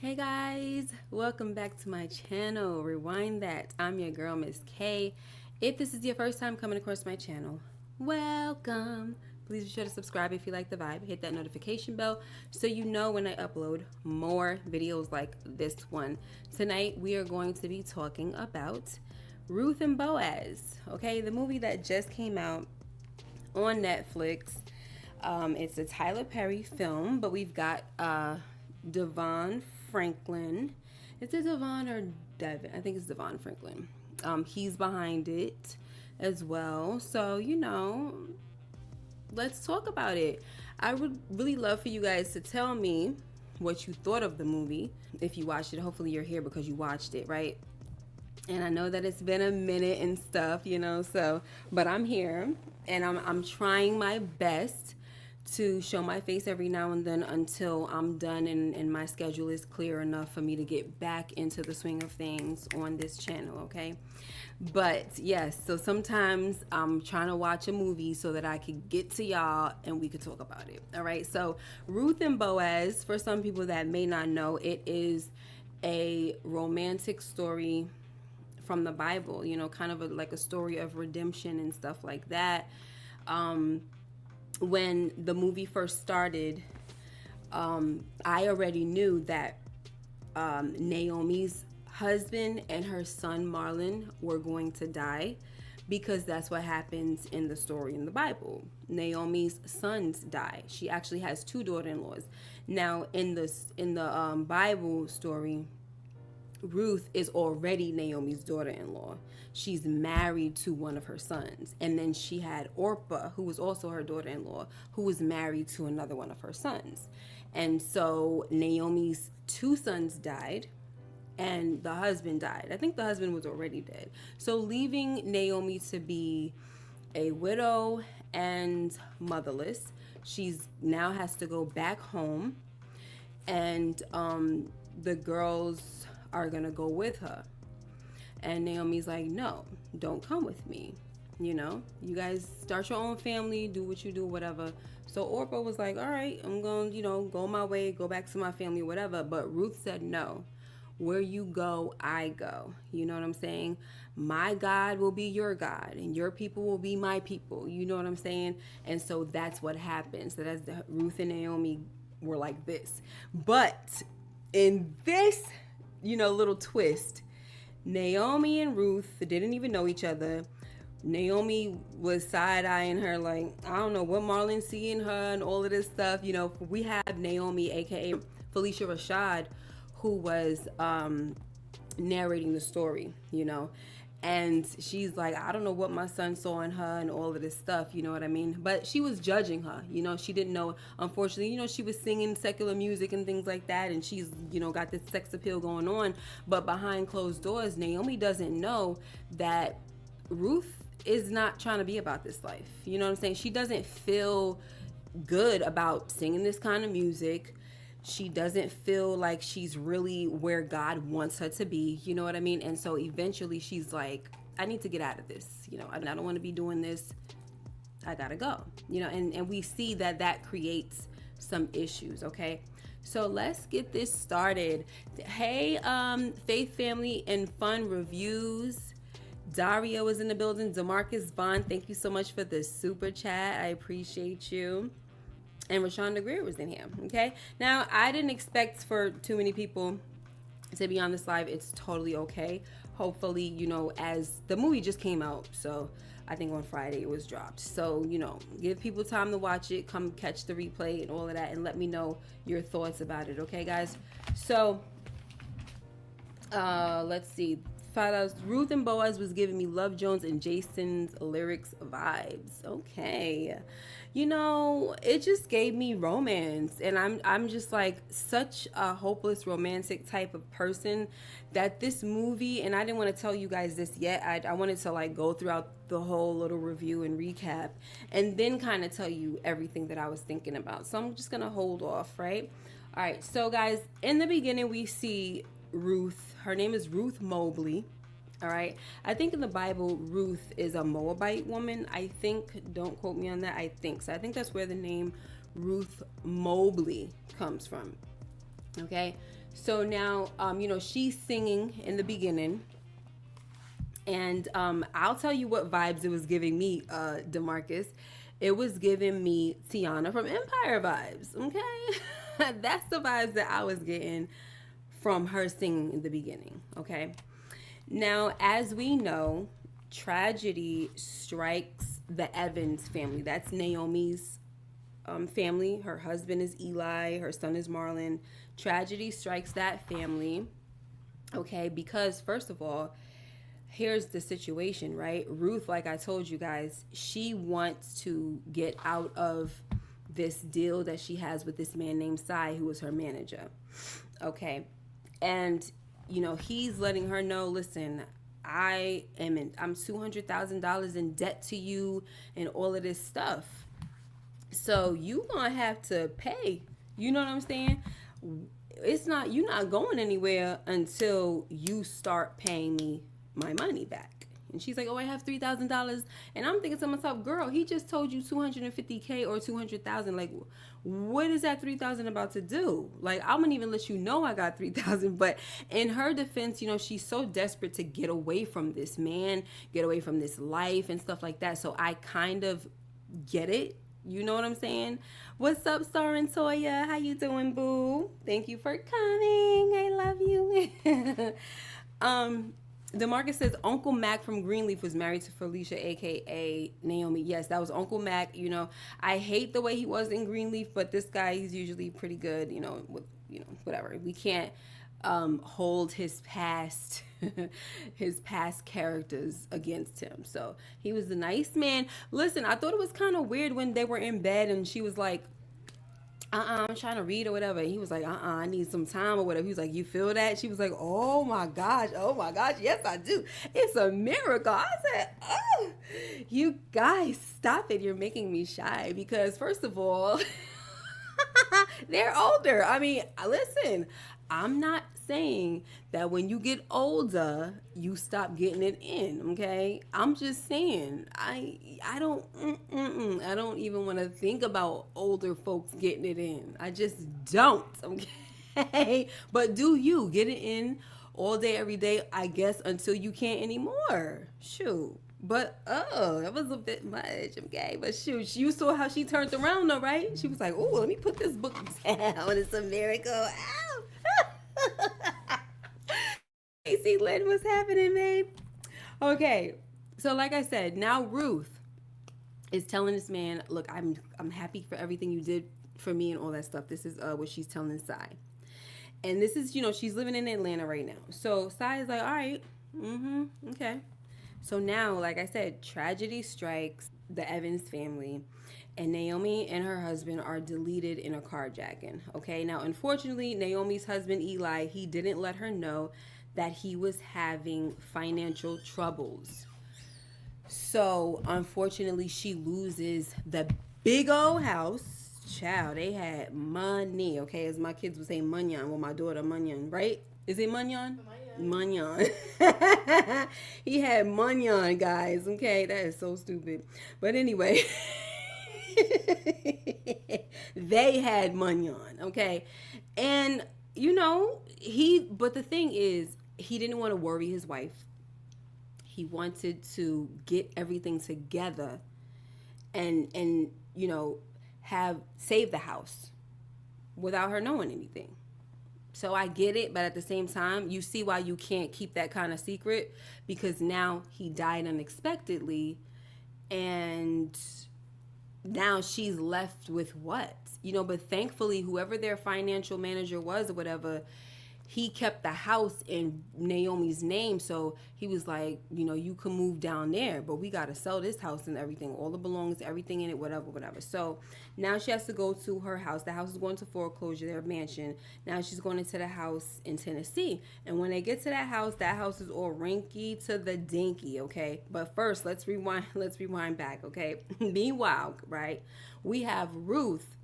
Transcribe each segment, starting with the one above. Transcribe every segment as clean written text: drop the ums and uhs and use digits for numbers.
Hey guys, welcome back to my channel. Rewind that. I'm your girl, Miss K. If this is your first time coming across my channel, welcome. Please be sure to subscribe if you like the vibe. Hit that notification bell so you know when I upload more videos like this one. Tonight we are going to be talking about Ruth and Boaz. Okay, the movie that just came out on Netflix. It's a Tyler Perry film, but we've got Devon Franklin. Is it Devon or Devin? I think it's Devon Franklin. He's behind it as well. So, let's talk about it. I would really love for you guys to tell me what you thought of the movie. If you watched it, hopefully you're here because you watched it, right? And I know that it's been a minute and stuff, but I'm here and I'm trying my best to show my face every now and then until I'm done and my schedule is clear enough for me to get back into the swing of things on this channel, okay? But yes, so sometimes I'm trying to watch a movie so that I could get to y'all and we could talk about it, all right? So Ruth and Boaz, for some people that may not know, it is a romantic story from the Bible, kind of like a story of redemption and stuff like that. When the movie first started, I already knew that Naomi's husband and her son Marlon were going to die because that's what happens in the story in the Bible. Naomi's sons die. She actually has two daughter-in-laws. Now, in the Bible story, Ruth is already Naomi's daughter-in-law. She's married to one of her sons. And then she had Orpah, who was also her daughter-in-law, who was married to another one of her sons. And so Naomi's two sons died and the husband died. I think the husband was already dead. So leaving Naomi to be a widow and motherless, she's now has to go back home, and the girls are gonna go with her. And Naomi's like, no, don't come with me. You guys start your own family, do what you do, whatever. So Orpah was like, all right, I'm going to, go my way, go back to my family, whatever. But Ruth said, no, where you go, I go. You know what I'm saying? My God will be your God and your people will be my people. You know what I'm saying? And so that's what happens. So that's Ruth and Naomi were like this. But in this little twist, Naomi and Ruth didn't even know each other. Naomi was side-eyeing her like, I don't know what Marlon's seeing her and all of this stuff. We have Naomi, aka Felicia Rashad, who was narrating the story, and she's like, I don't know what my son saw in her and all of this stuff, you know what I mean? But she was judging her, she didn't know. Unfortunately, she was singing secular music and things like that, and she's, got this sex appeal going on. But behind closed doors, Naomi doesn't know that Ruth is not trying to be about this life. You know what I'm saying? She doesn't feel good about singing this kind of music. She doesn't feel like she's really where God wants her to be. You know what I mean? And so eventually she's like, I need to get out of this. I don't want to be doing this. I gotta go. And we see that creates some issues, okay? So let's get this started. Hey, Faith Family and Fun Reviews. Dario is in the building. DeMarcus Vaughn, thank you so much for the super chat. I appreciate you. And Rashonda Greer was in here, okay? Now, I didn't expect for too many people to be on this live. It's totally okay. Hopefully, as the movie just came out, so I think on Friday it was dropped. So, give people time to watch it. Come catch the replay and all of that, and let me know your thoughts about it, okay, guys? So, let's see. Ruth and Boaz was giving me Love Jones and Jason's lyrics vibes. Okay. It just gave me romance, and I'm just like such a hopeless romantic type of person that this movie, and I didn't want to tell you guys this yet. I wanted to like go throughout the whole little review and recap and then kind of tell you everything that I was thinking about. So I'm just going to hold off, right? All right. So guys, in the beginning we see Ruth. Her name is Ruth Mobley. All right. I think in the Bible, Ruth is a Moabite woman. I think, don't quote me on that. I think so. I think that's where the name Ruth Mobley comes from. Okay. So now, she's singing in the beginning, and I'll tell you what vibes it was giving me, Demarcus. It was giving me Tiana from Empire vibes. Okay, that's the vibes that I was getting from her singing in the beginning. Okay, now as we know, tragedy strikes the Evans family. That's Naomi's family. Her husband is Eli. Her son is Marlon. Tragedy strikes that family. Okay, because first of all, here's the situation, right? Ruth, like I told you guys, she wants to get out of this deal that she has with this man named Sai, who is her manager. Okay. And, he's letting her know, listen, I'm $200,000 in debt to you and all of this stuff. So you gonna have to pay. You know what I'm saying? You're not going anywhere until you start paying me my money back. And she's like, oh, I have $3,000. And I'm thinking to myself, girl, he just told you 250K or 200,000. Like, what is that 3,000 about to do? Like, I'm gonna even let you know I got 3,000. But in her defense, she's so desperate to get away from this man, get away from this life and stuff like that. So I kind of get it. You know what I'm saying? What's up, Star and Toya? How you doing, boo? Thank you for coming. I love you. DeMarcus says Uncle Mac from Greenleaf was married to Felicia, aka Naomi. Yes, that was Uncle Mac. I hate the way he was in Greenleaf, but this guy, he's usually pretty good. With whatever. We can't hold his past his past characters against him. So he was a nice man. Listen, I thought it was kind of weird when they were in bed and she was like, I'm trying to read or whatever. And he was like, I need some time or whatever. He was like, you feel that? She was like, oh my gosh, yes I do. It's a miracle. I said, oh, you guys, stop it. You're making me shy because first of all, they're older. I mean, listen, I'm not saying that when you get older, you stop getting it in, okay? I'm just saying, I don't even want to think about older folks getting it in. I just don't, okay? But do you get it in all day, every day, I guess, until you can't anymore? Shoot. But that was a bit much, okay? But shoot, you saw how she turned around though, right? She was like, oh, let me put this book down. It's a miracle. Ow. See, Lynn, what's happening, babe? Okay, so like I said, now Ruth is telling this man, look, I'm happy for everything you did for me and all that stuff. This is what she's telling Sai. And this is, she's living in Atlanta right now. So Sai is like, all right, okay. So now, like I said, tragedy strikes the Evans family, and Naomi and her husband are deleted in a carjacking. Okay, now unfortunately, Naomi's husband Eli, he didn't let her know that he was having financial troubles. So unfortunately, she loses the big old house. Child, they had money. Okay, as my kids would say, munyan. Well, my daughter munyan, right? Is it munyan? Munyan. He had munyan, guys. Okay, that is so stupid. But anyway, they had munyan. Okay, and but the thing is, he didn't want to worry his wife. He wanted to get everything together, and have save the house without her knowing anything. So I get it, but at the same time, you see why you can't keep that kind of secret, because now he died unexpectedly, and now she's left with what? But thankfully, whoever their financial manager was or whatever, he kept the house in Naomi's name. So he was like, you can move down there, but we got to sell this house and everything, all the belongings, everything in it, whatever. So now she has to go to her house. The house is going to foreclosure, their mansion. Now she's going into the house in Tennessee. And when they get to that house is all rinky to the dinky, okay? But first, let's rewind back, okay? Meanwhile, right, we have Ruth,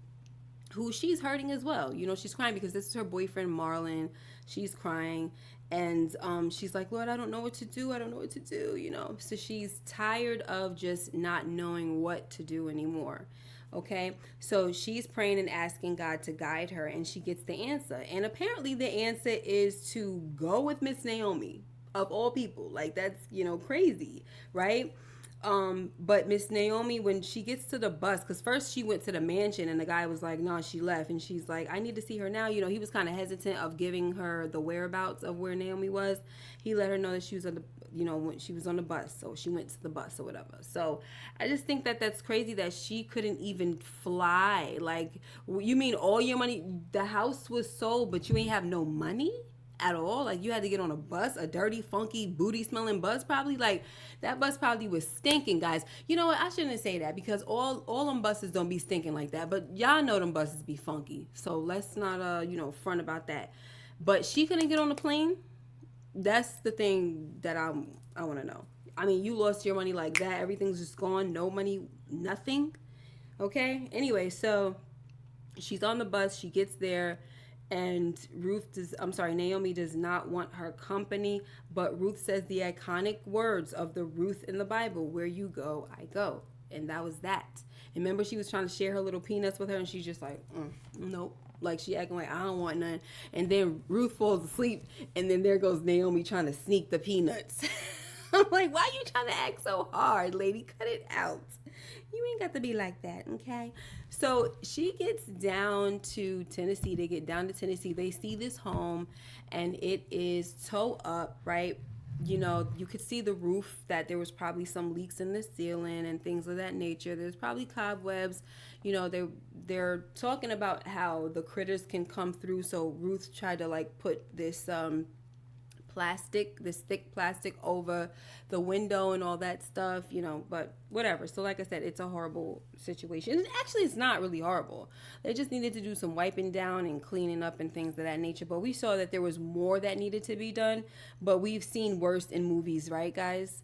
who she's hurting as well. She's crying because this is her boyfriend, Marlon. She's crying. And she's like, Lord, I don't know what to do. So she's tired of just not knowing what to do anymore. Okay, so she's praying and asking God to guide her, and she gets the answer. And apparently, the answer is to go with Miss Naomi, of all people. Like, that's, crazy, right? But Miss Naomi, when she gets to the bus, because first she went to the mansion and the guy was like, no, she left. And she's like, I need to see her now. He was kind of hesitant of giving her the whereabouts of where Naomi was. He let her know that she was on the, when she was on the bus. So she went to the bus or whatever. So I just think that that's crazy that she couldn't even fly. Like, you mean all your money, the house was sold, but you ain't have no money? At all. Like, you had to get on a bus, a dirty, funky, booty smelling bus, probably. Like, that bus probably was stinking, guys. You know what, I shouldn't say that, because all them buses don't be stinking like that, but y'all know them buses be funky, so let's not front about that. But she couldn't get on the plane. That's the thing that I want to know. I mean, you lost your money like that, everything's just gone, no money, nothing. Okay, anyway, so she's on the bus, she gets there, and Naomi does not want her company, but Ruth says the iconic words of the Ruth in the Bible, where you go, I go. And that was that. And remember, she was trying to share her little peanuts with her, and she's just like, nope. Like, she acting like, I don't want none. And then Ruth falls asleep, and then there goes Naomi trying to sneak the peanuts. I'm like, why are you trying to act so hard, lady? Cut it out. You ain't got to be like that, okay? So she gets down to Tennessee. They get down to Tennessee. They see this home, and it is toe up, right? You could see the roof, that there was probably some leaks in the ceiling and things of that nature. There's probably cobwebs. They're talking about how the critters can come through. So Ruth tried to, like, put this thick plastic over the window and all that stuff, but whatever. So like I said, it's a horrible situation. Actually, it's not really horrible. They just needed to do some wiping down and cleaning up and things of that nature. But we saw that there was more that needed to be done, but we've seen worse in movies, right, guys?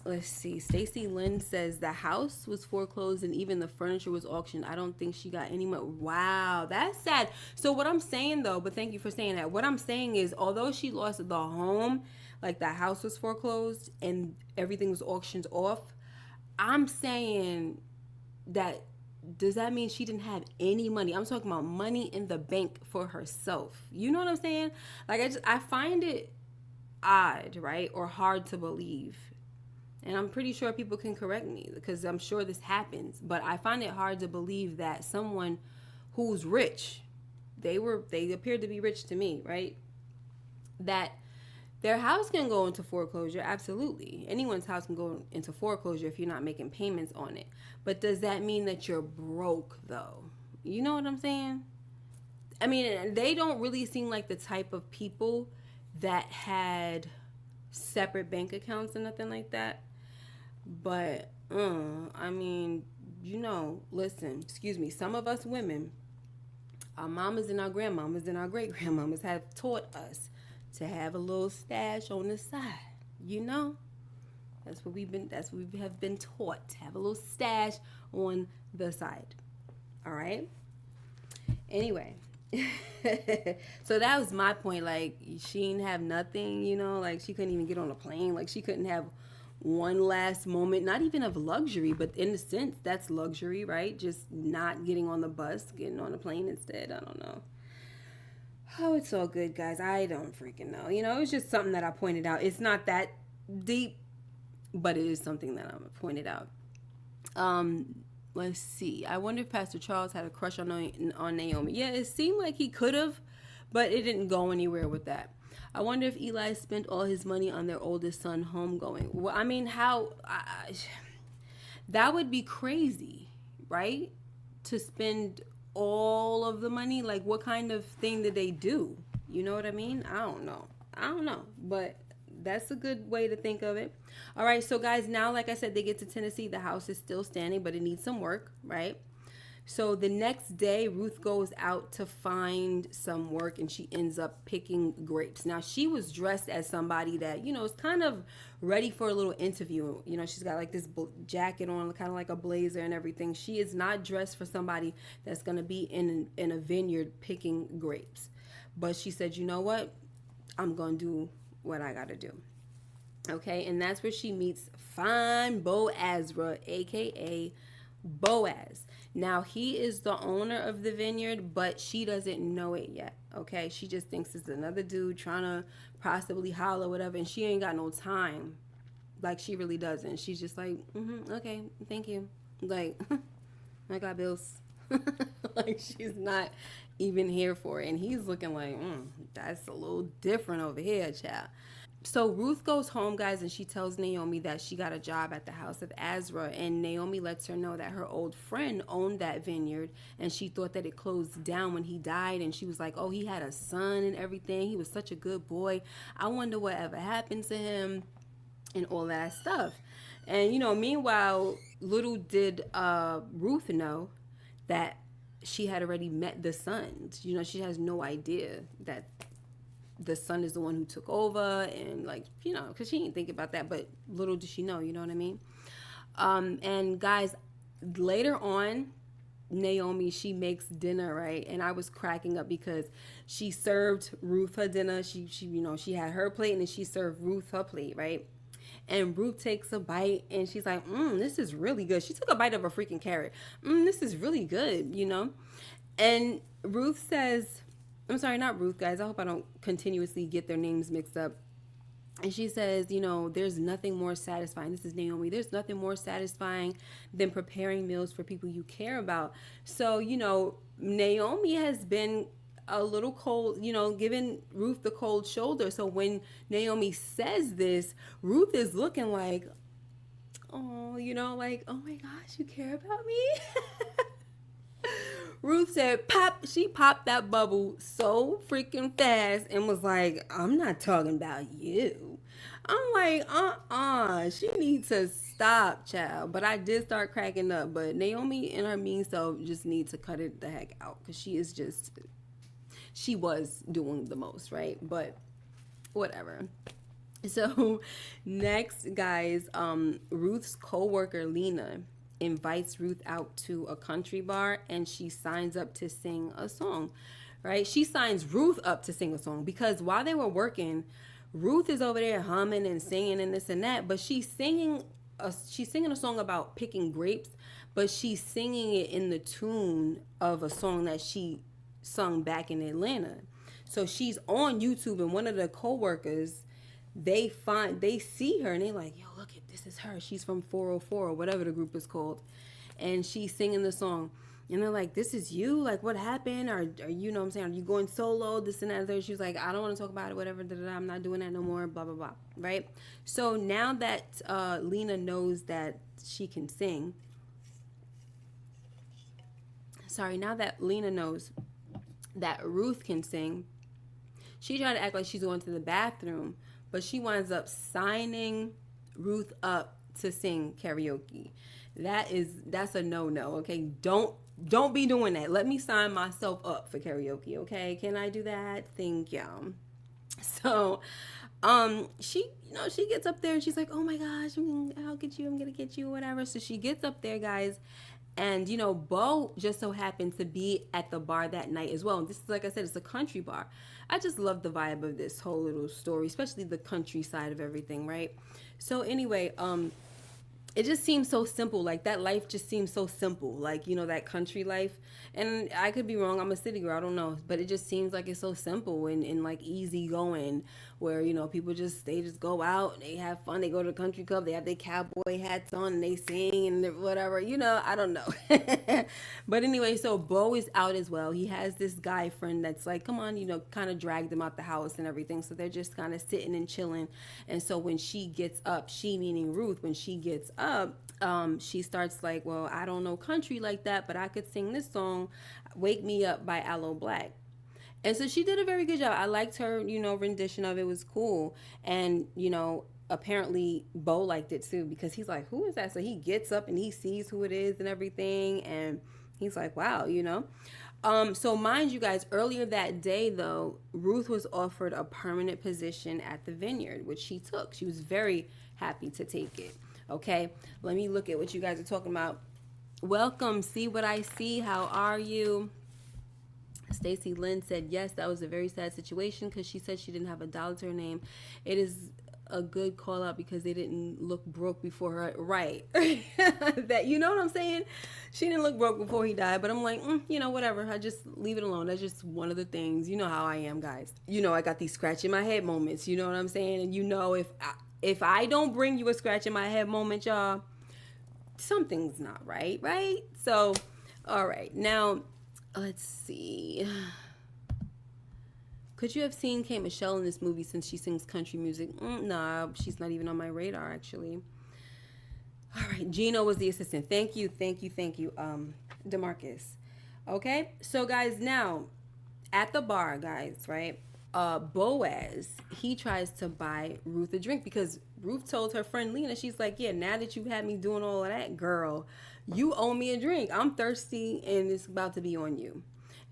Let's see. Stacy Lynn says the house was foreclosed and even the furniture was auctioned. I don't think she got any money. Wow, that's sad. So what I'm saying, though, but thank you for saying that. What I'm saying is, although she lost the home, like the house was foreclosed and everything was auctioned off, I'm saying that, does that mean she didn't have any money? I'm talking about money in the bank for herself. You know what I'm saying? Like, I find it odd, right? Or hard to believe. And I'm pretty sure people can correct me, because I'm sure this happens. But I find it hard to believe that someone who's rich, they appeared to be rich to me, right? That their house can go into foreclosure. Absolutely. Anyone's house can go into foreclosure if you're not making payments on it. But does that mean that you're broke, though? You know what I'm saying? I mean, they don't really seem like the type of people that had separate bank accounts and nothing like that. But, I mean, listen, excuse me, some of us women, our mamas and our grandmamas and our great grandmamas have taught us to have a little stash on the side. That's what we have been taught, to have a little stash on the side. All right. Anyway, so that was my point. Like, she didn't have nothing, like she couldn't even get on a plane. Like, she couldn't have one last moment, not even of luxury, but in a sense, that's luxury, right? Just not getting on the bus, getting on a plane instead. I don't know. Oh, it's all good, guys. I don't freaking know. It's just something that I pointed out. It's not that deep, but it is something that I pointed out. Let's see. I wonder if Pastor Charles had a crush on Naomi. Yeah, it seemed like he could have, but it didn't go anywhere with that. I wonder if Eli spent all his money on their oldest son homegoing. Well, I mean, that would be crazy, right? To spend all of the money. Like, what kind of thing did they do? You know what I mean? I don't know. But that's a good way to think of it. All right, so guys, now, like I said, they get to Tennessee. The house is still standing, but it needs some work, right? So the next day, Ruth goes out to find some work, and she ends up picking grapes. Now, she was dressed as somebody that, is kind of ready for a little interview. She's got like this jacket on, kind of like a blazer and everything. She is not dressed for somebody that's going to be in a vineyard picking grapes. But she said, you know what? I'm going to do what I got to do. Okay, and that's where she meets fine Boazra, aka Boaz. Now he is the owner of the vineyard, but she doesn't know it yet. Okay, she just thinks it's another dude trying to possibly holler, whatever, and she ain't got no time. Like she really doesn't. She's just like, okay, thank you. Like, I got bills. Like she's not even here for it, and he's looking like, that's a little different over here, child. So Ruth goes home, guys, and she tells Naomi that she got a job at the house of Azra, and Naomi lets her know that her old friend owned that vineyard, and she thought that it closed down when he died, and she was like, oh, he had a son and everything. He was such a good boy. I wonder what ever happened to him and all that stuff. And meanwhile, little did Ruth know that she had already met the son. She has no idea that the son is the one who took over, and because she didn't think about that, but little did she know, you know what I mean? And guys, later on, Naomi, she makes dinner, right? And I was cracking up because she served Ruth her dinner. She had her plate, and then she served Ruth her plate, right? And Ruth takes a bite, and she's like, this is really good. She took a bite of a freaking carrot. This is really good. And Ruth says, I'm sorry, not Ruth, guys. I hope I don't continuously get their names mixed up. And she says, there's nothing more satisfying. This is Naomi. There's nothing more satisfying than preparing meals for people you care about. So, Naomi has been a little cold, giving Ruth the cold shoulder. So when Naomi says this, Ruth is looking like, oh, like, oh my gosh, you care about me? Ruth said, pop, she popped that bubble so freaking fast and was like, I'm not talking about you. I'm like, she needs to stop, child. But I did start cracking up. But Naomi and her mean self just need to cut it the heck out, because she was doing the most, right? But whatever. So next, guys, Ruth's co-worker Lena invites Ruth out to a country bar, and she signs up to sing a song, right? She signs Ruth up to sing a song because while they were working, Ruth is over there humming and singing and this and that, but she's singing a song about picking grapes, but she's singing it in the tune of a song that she sung back in Atlanta. So she's on YouTube, and one of the co-workers, they see her, and they like, yo, look at this is her. She's from 404 or whatever the group is called, and she's singing the song. And they're like, this is you? Like, what happened? Or you know what I'm saying? Are you going solo? This and that. She was like, I don't want to talk about it, whatever. I'm not doing that no more, blah, blah, blah. Right? So now that Lena knows that she can sing, now that Lena knows that Ruth can sing, she tried to act like she's going to the bathroom, but she winds up signing Ruth up to sing karaoke. That's a no-no, okay? Don't be doing that. Let me sign myself up for karaoke, okay? Can I do that? Thank you. So, she gets up there and she's like, oh my gosh, I'll get you, I'm gonna get you, whatever. So she gets up there, guys, and Bo just so happened to be at the bar that night as well. And this is, like I said, it's a country bar. I just love the vibe of this whole little story, especially the country side of everything, right? So anyway, it just seems so simple. Like, that life just seems so simple, like, that country life. And I could be wrong, I'm a city girl, I don't know, but it just seems like it's so simple and like easy going, where people they just go out, they have fun, they go to the country club, they have their cowboy hats on, and they sing and whatever, I don't know. But anyway, so Bo is out as well. He has this guy friend that's like, come on, kind of dragged him out the house and everything. So they're just kind of sitting and chilling. And so when she gets up, she meaning Ruth, when she gets up, she starts like, well, I don't know country like that, but I could sing this song, Wake Me Up by Aloe Black. And so she did a very good job. I liked her, rendition of it. Was cool. And, apparently Bo liked it too, because he's like, who is that? So he gets up and he sees who it is and everything. And he's like, wow, So mind you guys, earlier that day though, Ruth was offered a permanent position at the vineyard, which she took. She was very happy to take it. Okay, let me look at what you guys are talking about. Welcome, see what I see. How are you? Stacy Lynn said, yes, that was a very sad situation because she said she didn't have a dollar to her name. It is a good call out because they didn't look broke before her. Right. That, you know what I'm saying? She didn't look broke before he died, but I'm like, whatever. I just leave it alone. That's just one of the things. You know how I am, guys. I got these scratch in my head moments. You know what I'm saying? And if I don't bring you a scratch in my head moment, y'all, something's not right, right? So, all right. Now, let's see. Could you have seen Kate Michelle in this movie since she sings country music? Nah, she's not even on my radar, actually. All right, Gino was the assistant. Thank you, DeMarcus. Okay, so guys, now at the bar, guys, right? Boaz, he tries to buy Ruth a drink because Ruth told her friend Lena, she's like, yeah, now that you had me doing all of that, girl, you owe me a drink. I'm thirsty and it's about to be on you.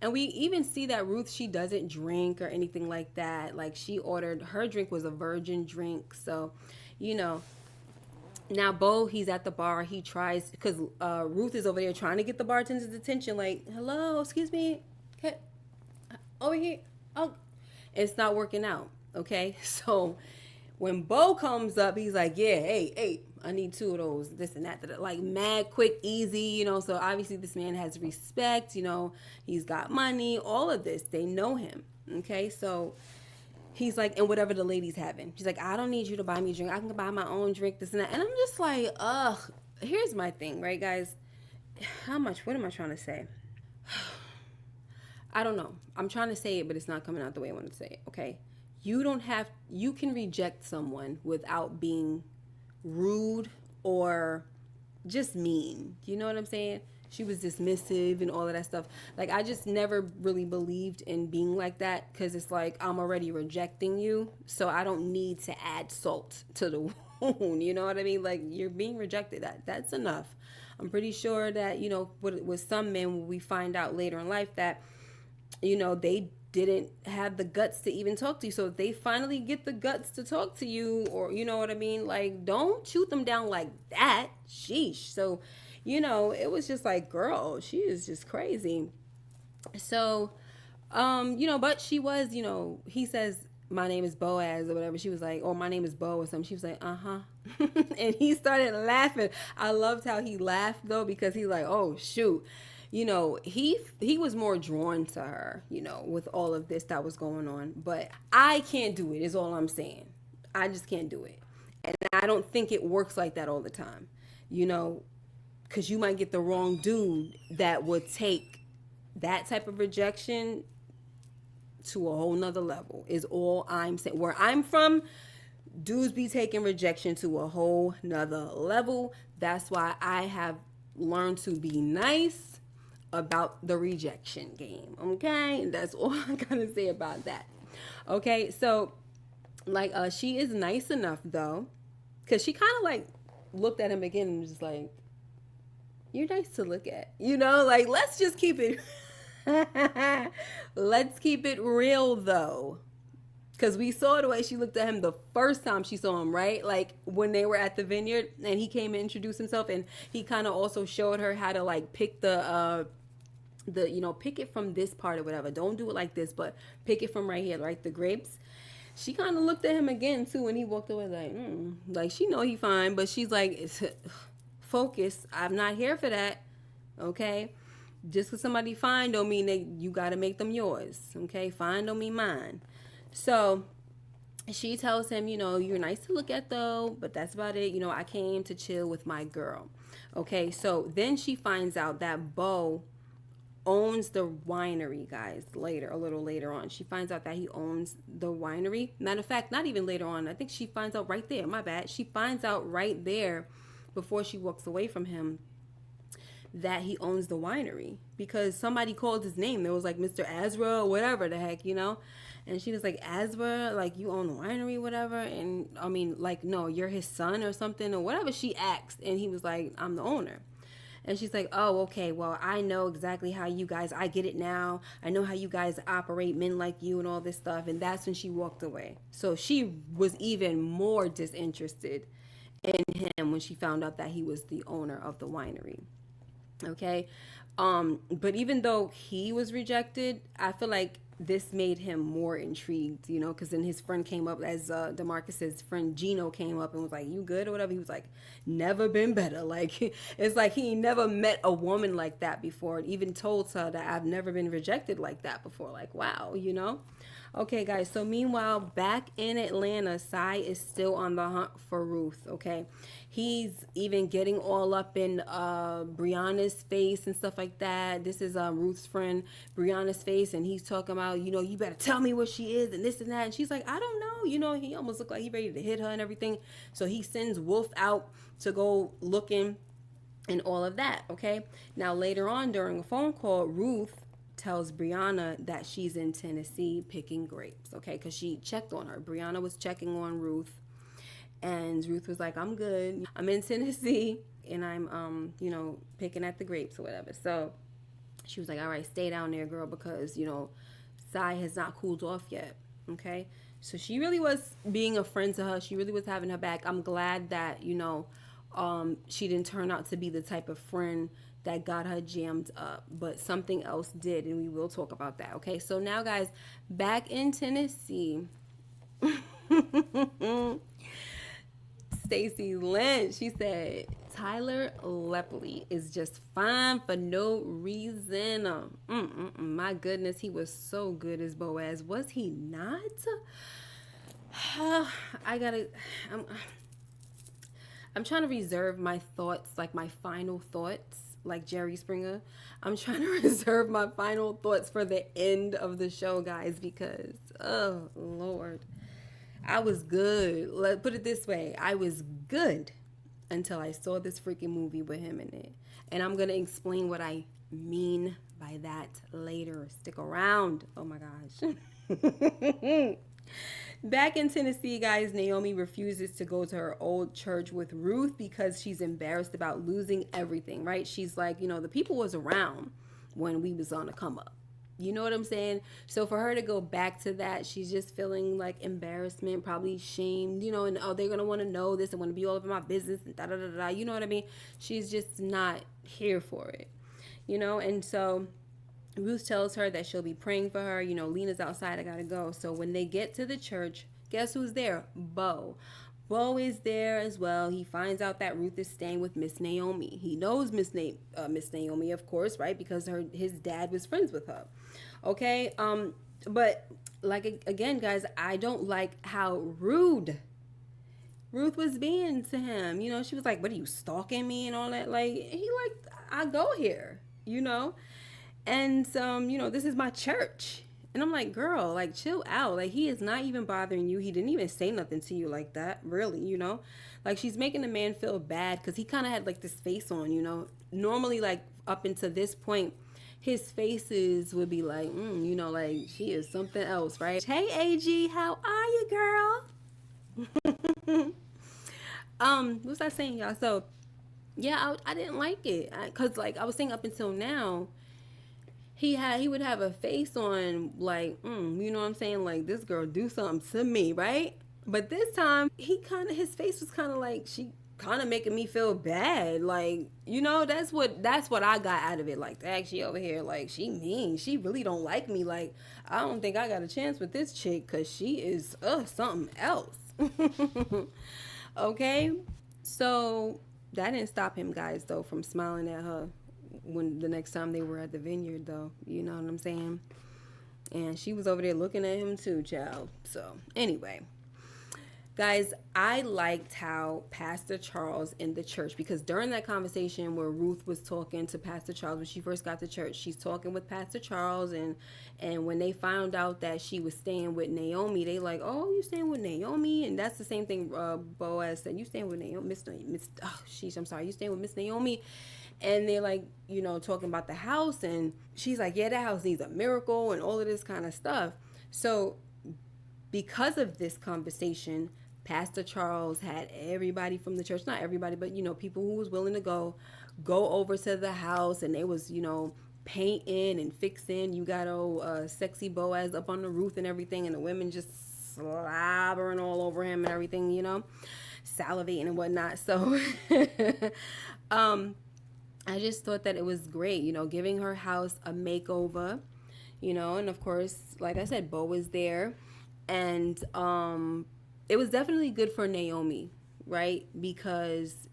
And we even see that Ruth, she doesn't drink or anything like that. Like, she ordered, her drink was a virgin drink. So, now Bo, he's at the bar. He tries, because Ruth is over there trying to get the bartender's attention. Like, hello, excuse me, over here. Oh, it's not working out. Okay, so when Bo comes up, he's like, yeah, hey, I need 2 of those, this and that, like mad, quick, easy, so obviously this man has respect, he's got money, all of this, they know him, okay, so he's like, and whatever the lady's having, she's like, I don't need you to buy me a drink, I can buy my own drink, this and that, and I'm just like, here's my thing, right, guys, what am I trying to say? I don't know, I'm trying to say it, but it's not coming out the way I want to say it, okay? You can reject someone without being rude or just mean. You know what I'm saying? She was dismissive and all of that stuff. Like, I just never really believed in being like that because it's like, I'm already rejecting you, so I don't need to add salt to the wound. You know what I mean? Like, you're being rejected. That's enough. I'm pretty sure that, with some men, we find out later in life that, they didn't have the guts to even talk to you. So if they finally get the guts to talk to you, or you know what I mean, like, don't shoot them down like that. Sheesh. So, it was just like, girl, she is just crazy. So, but she was, he says, my name is Boaz or whatever. She was like, oh, my name is Bo or something. She was like, uh-huh. And he started laughing. I loved how he laughed though, because he's like, oh shoot. He was more drawn to her, with all of this that was going on. But I can't do it, is all I'm saying. I just can't do it. And I don't think it works like that all the time, because you might get the wrong dude that would take that type of rejection to a whole nother level, is all I'm saying. Where I'm from, dudes be taking rejection to a whole nother level. That's why I have learned to be nice about the rejection game, okay? That's all I gotta say about that. Okay, so like she is nice enough though, because she kind of like looked at him again and was just like, you're nice to look at, like, let's just keep it let's keep it real though, because we saw the way she looked at him the first time she saw him, right? Like when they were at the vineyard and he came and introduced himself, and he kind of also showed her how to like pick pick it from this part or whatever. Don't do it like this, but pick it from right here, right? The grapes. She kind of looked at him again too, and he walked away like, like she know he fine, but she's like, focus. I'm not here for that. Okay. Just because somebody fine don't mean that you got to make them yours. Okay. Fine don't mean mine. So she tells him, you're nice to look at though, but that's about it. I came to chill with my girl. Okay. So then she finds out that Bo owns the winery, guys. A little later on, she finds out that he owns the winery. Matter of fact, not even later on, I think she finds out right there, my bad, she finds out right there before she walks away from him that he owns the winery, because somebody called his name. It was like Mr. Azra or whatever the heck, and she was like, Azra, like, you own the winery, whatever. And I mean, like, no, you're his son or something or whatever she asked, and he was like, I'm the owner. And she's like, oh, okay, well, I know exactly how you guys, I get it now. I know how you guys operate, men like you and all this stuff. And that's when she walked away. So she was even more disinterested in him when she found out that he was the owner of the winery. Okay. But even though he was rejected, I feel like this made him more intrigued, you know, because then his friend came up, as Demarcus's friend Gino came up and was like, "You good or whatever?" He was like, "Never been better." Like, it's like he never met a woman like that before. Even told her that I've never been rejected like that before. Like, wow, you know. Okay, guys. So meanwhile, back in Atlanta, Cy is still on the hunt for Ruth. Okay, he's even getting all up in Brianna's face and stuff like that. This is Ruth's friend Brianna's face, and he's talking about, you know, you better tell me what she is and this and that. And she's like, I don't know. You know, he almost looked like he ready to hit her and everything. So he sends Wolf out to go looking and all of that. Okay. Now later on during a phone call, Ruth tells Brianna that she's in Tennessee picking grapes, okay? Because she checked on her. Brianna was checking on Ruth, and Ruth was like, I'm good. I'm in Tennessee, and I'm, you know, picking at the grapes or whatever. So she was like, all right, stay down there, girl, because, you know, Cy has not cooled off yet, okay? So she really was being a friend to her. She really was having her back. I'm glad that, you know, she didn't turn out to be the type of friend that got her jammed up, but something else did, and we will talk about that. Okay, so now guys, back in Tennessee, Stacy Lynch, she said Tyler Lepley is just fine for no reason. My goodness, he was so good as Boaz, was he not? I'm trying to reserve my thoughts, like my final thoughts, like Jerry Springer. I'm trying to reserve my final thoughts for the end of the show, guys, because, oh, Lord. I was good. Let's put it this way. I was good until I saw this freaking movie with him in it. And I'm going to explain what I mean by that later. Stick around. Oh, my gosh. Back in Tennessee, guys, Naomi refuses to go to her old church with Ruth because she's embarrassed about losing everything, right? She's like, you know, the people was around when we was on a come up. You know what I'm saying? So for her to go back to that, she's just feeling like embarrassment, probably shamed, you know, and oh, they're going to want to know this and want to be all over my business and da-da-da-da. You know what I mean? She's just not here for it, you know? And so Ruth tells her that she'll be praying for her. You know, Lena's outside. I got to go. So when they get to the church, guess who's there? Bo. Bo is there as well. He finds out that Ruth is staying with Miss Naomi. He knows Miss Naomi, of course, right? Because his dad was friends with her. Okay? But like, again, guys, I don't like how rude Ruth was being to him. You know, she was like, what are you, stalking me and all that? Like, I go here, you know? And you know, this is my church. And I'm like, girl, like, chill out. Like, he is not even bothering you. He didn't even say nothing to you like that, really, you know? Like, she's making the man feel bad because he kind of had, like, this face on, you know? Normally, like, up until this point, his faces would be like, you know, like, she is something else, right? Hey, AG, how are you, girl? What was I saying, y'all? So, yeah, I didn't like it. Because, like, I was saying up until now, he would have a face on like, you know what I'm saying? Like, this girl do something to me, right? But this time, his face was kind of like, she kind of making me feel bad. Like, you know, that's what I got out of it. Like, dang, she over here, like, she mean. She really don't like me. Like, I don't think I got a chance with this chick because she is, something else. Okay? So, that didn't stop him, guys, though, from smiling at her when the next time they were at the vineyard, though. You know what I'm saying? And she was over there looking at him too, child. So anyway, guys, I liked how Pastor Charles in the church, because during that conversation where Ruth was talking to Pastor Charles when she first got to church, she's talking with Pastor Charles, and when they found out that she was staying with Naomi, they like, oh, you staying with Naomi? And that's the same thing Boaz said, you staying with Naomi, I'm sorry, you staying with Miss Naomi? And they're like, you know, talking about the house, and she's like, yeah, that house needs a miracle and all of this kind of stuff. So because of this conversation, Pastor Charles had everybody from the church, not everybody, but, you know, people who was willing to go over to the house, and they was, you know, painting and fixing. You got sexy Boaz up on the roof and everything, and the women just slobbering all over him and everything, you know, salivating and whatnot. So I just thought that it was great, you know, giving her house a makeover, And of course, like I said, Bo was there. And it was definitely good for Naomi, right? Because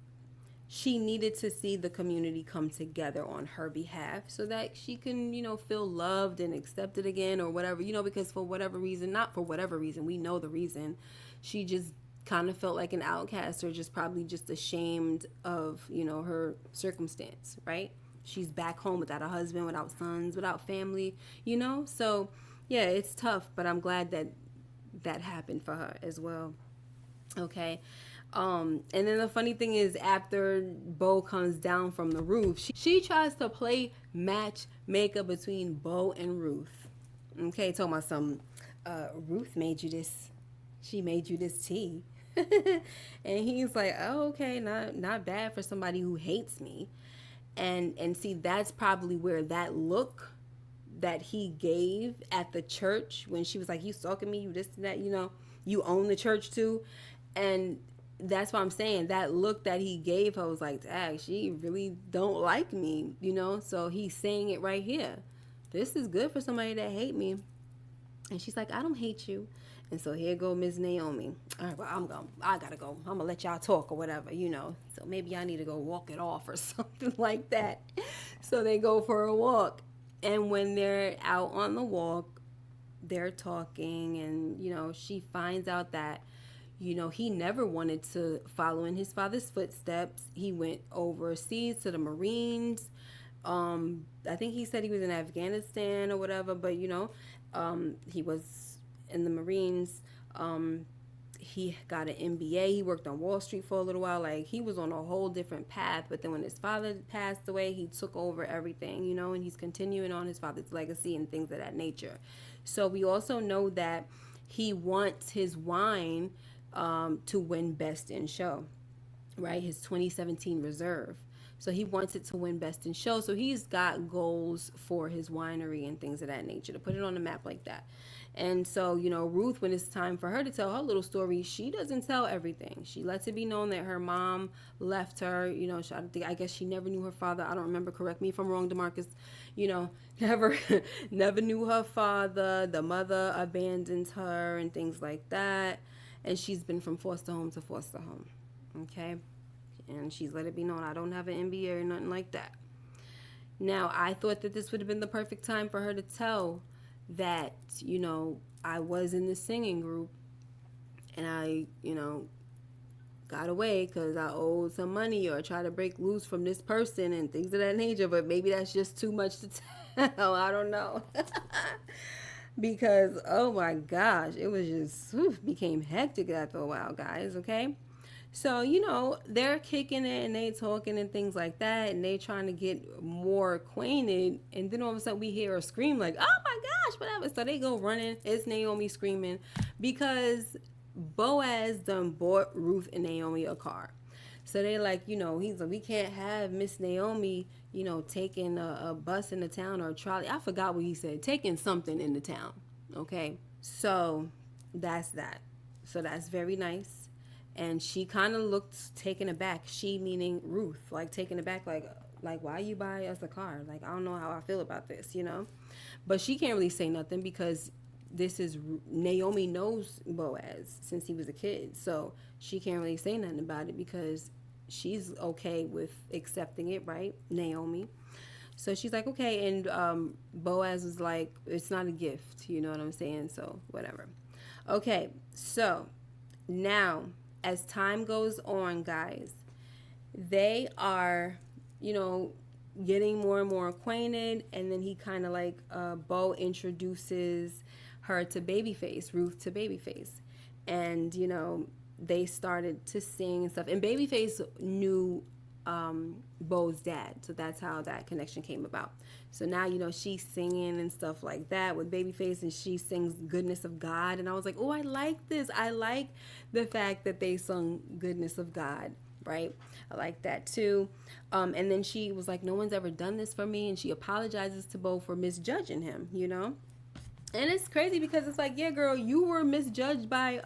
she needed to see the community come together on her behalf so that she can, feel loved and accepted again or whatever, because for whatever reason, not for whatever reason, we know the reason, she just kind of felt like an outcast or just probably just ashamed of, her circumstance, right? She's back home without a husband, without sons, without family. So yeah, it's tough, but I'm glad that that happened for her as well. Okay. And then the funny thing is, after Bo comes down from the roof, she tries to play matchmaker between Bo and Ruth. Okay, talking about some, Ruth made you this. She made you this tea. And he's like, oh, okay, not bad for somebody who hates me. And see, that's probably where that look that he gave at the church when she was like, you stalking me, you this and that, you own the church too. And that's what I'm saying. That look that he gave her was like, dang, she really don't like me. So he's saying it right here. This is good for somebody that hate me. And she's like, I don't hate you. And so here go Miss Naomi. All right, well, I gotta go. I'm gonna let y'all talk or whatever. So maybe I need to go walk it off or something like that. So they go for a walk. And when they're out on the walk, they're talking, and she finds out that he never wanted to follow in his father's footsteps. He went overseas to the Marines. I think he said he was in Afghanistan or whatever, but he was in the Marines. He got an MBA. He worked on Wall Street for a little while. Like, he was on a whole different path. But then when his father passed away, he took over everything, and he's continuing on his father's legacy and things of that nature. So we also know that he wants his wine to win Best in Show, right? His 2017 reserve. So he wants it to win Best in Show. So he's got goals for his winery and things of that nature to put it on the map like that. And so, Ruth, when it's time for her to tell her little story, she doesn't tell everything. She lets it be known that her mom left her. I guess she never knew her father. I don't remember. Correct me if I'm wrong, DeMarcus. Never, never knew her father. The mother abandoned her and things like that. And she's been from foster home to foster home. Okay? And she's let it be known, I don't have an MBA or nothing like that. Now, I thought that this would have been the perfect time for her to tell that, I was in the singing group and I, got away because I owed some money or tried to break loose from this person and things of that nature. But maybe that's just too much to tell. I don't know. Because, oh my gosh, it was just, became hectic after a while, guys, okay? So, they're kicking it and they talking and things like that, and they trying to get more acquainted, and then all of a sudden we hear a scream like, oh my gosh, whatever. So they go running. It's Naomi screaming because Boaz done bought Ruth and Naomi a car. So they like, he's like, we can't have Miss Naomi, taking a bus in the town or a trolley. I forgot what he said. Taking something in the town. Okay. So that's that. So that's very nice. And she kind of looked taken aback. She meaning Ruth, like taken aback, like why you buy us a car? Like, I don't know how I feel about this, But she can't really say nothing because this is Naomi knows Boaz since he was a kid, so she can't really say nothing about it because she's okay with accepting it, right, Naomi? So she's like, okay, and Boaz was like, it's not a gift, you know what I'm saying? So whatever. Okay, so now as time goes on, guys, they are, getting more and more acquainted, and then he kind of like, Bo introduces her to Babyface, Ruth to Babyface, and they started to sing and stuff, and Babyface knew Bo's dad, so that's how that connection came about. So now she's singing and stuff like that with Babyface, and she sings Goodness of God, and I was like, oh, I like this. I like the fact that they sung Goodness of God, right? I like that too. And then she was like, no one's ever done this for me, and she apologizes to Bo for misjudging him, and it's crazy because it's like, yeah, girl, you were misjudged by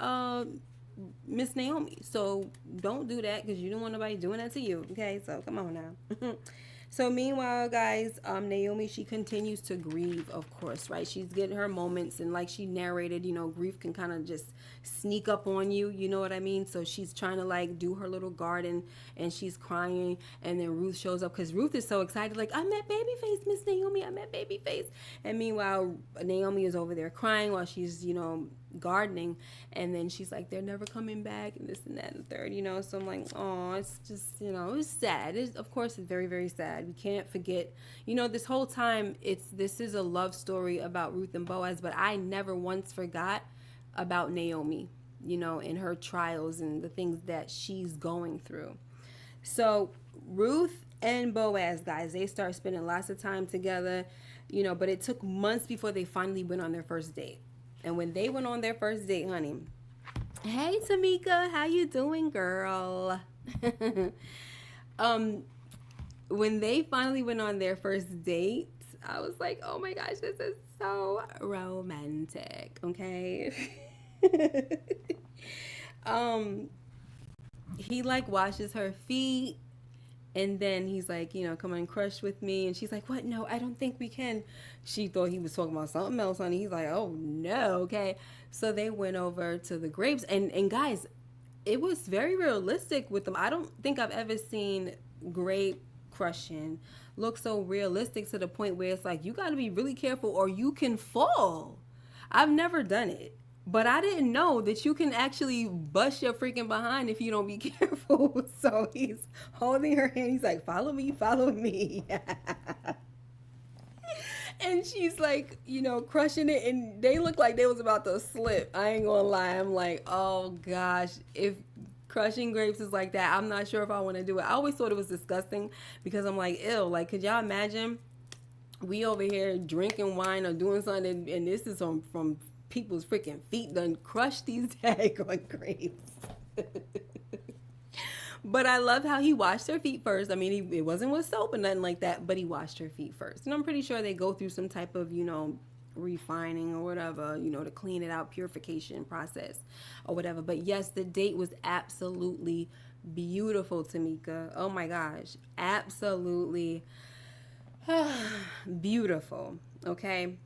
Miss Naomi, so don't do that because you don't want nobody doing that to you. Okay, so come on now. So meanwhile, guys, Naomi, she continues to grieve, of course, right? She's getting her moments, and like she narrated, grief can kind of just sneak up on you, you know what I mean? So she's trying to like do her little garden, and she's crying, and then Ruth shows up because Ruth is so excited, like, I met Babyface, Miss Naomi, I met Babyface. And meanwhile, Naomi is over there crying while she's, gardening, and then she's like, they're never coming back, and this and that and the third, so I'm like, oh, it's just, it's sad. Of course it's very, very sad. We can't forget, this whole time this is a love story about Ruth and Boaz, but I never once forgot about Naomi, and her trials and the things that she's going through. So Ruth and Boaz, guys, they start spending lots of time together, but it took months before they finally went on their first date. And when they went on their first date, honey, hey Tamika, how you doing, girl? When they finally went on their first date, I was like, oh my gosh, this is so romantic, okay? He like washes her feet, and then he's like, come on, crush with me. And she's like, what? No, I don't think we can. She thought he was talking about something else, honey. He's like, oh, no, okay. So they went over to the grapes. And guys, it was very realistic with them. I don't think I've ever seen grape crushing look so realistic to the point where it's like, you got to be really careful or you can fall. I've never done it. But I didn't know that you can actually bust your freaking behind if you don't be careful. So he's holding her hand. He's like, follow me, follow me. And she's like, crushing it. And they look like they was about to slip. I ain't gonna lie. I'm like, oh gosh, if crushing grapes is like that, I'm not sure if I want to do it. I always thought it was disgusting because I'm like, ew. Like, could y'all imagine we over here drinking wine or doing something, and this is from people's freaking feet done crushed these daggone grapes. But I love how he washed her feet first. I mean, it wasn't with soap or nothing like that, but he washed her feet first. And I'm pretty sure they go through some type of, refining or whatever, to clean it out, purification process or whatever. But yes, the date was absolutely beautiful, Tamika. Oh my gosh. Absolutely beautiful. Okay.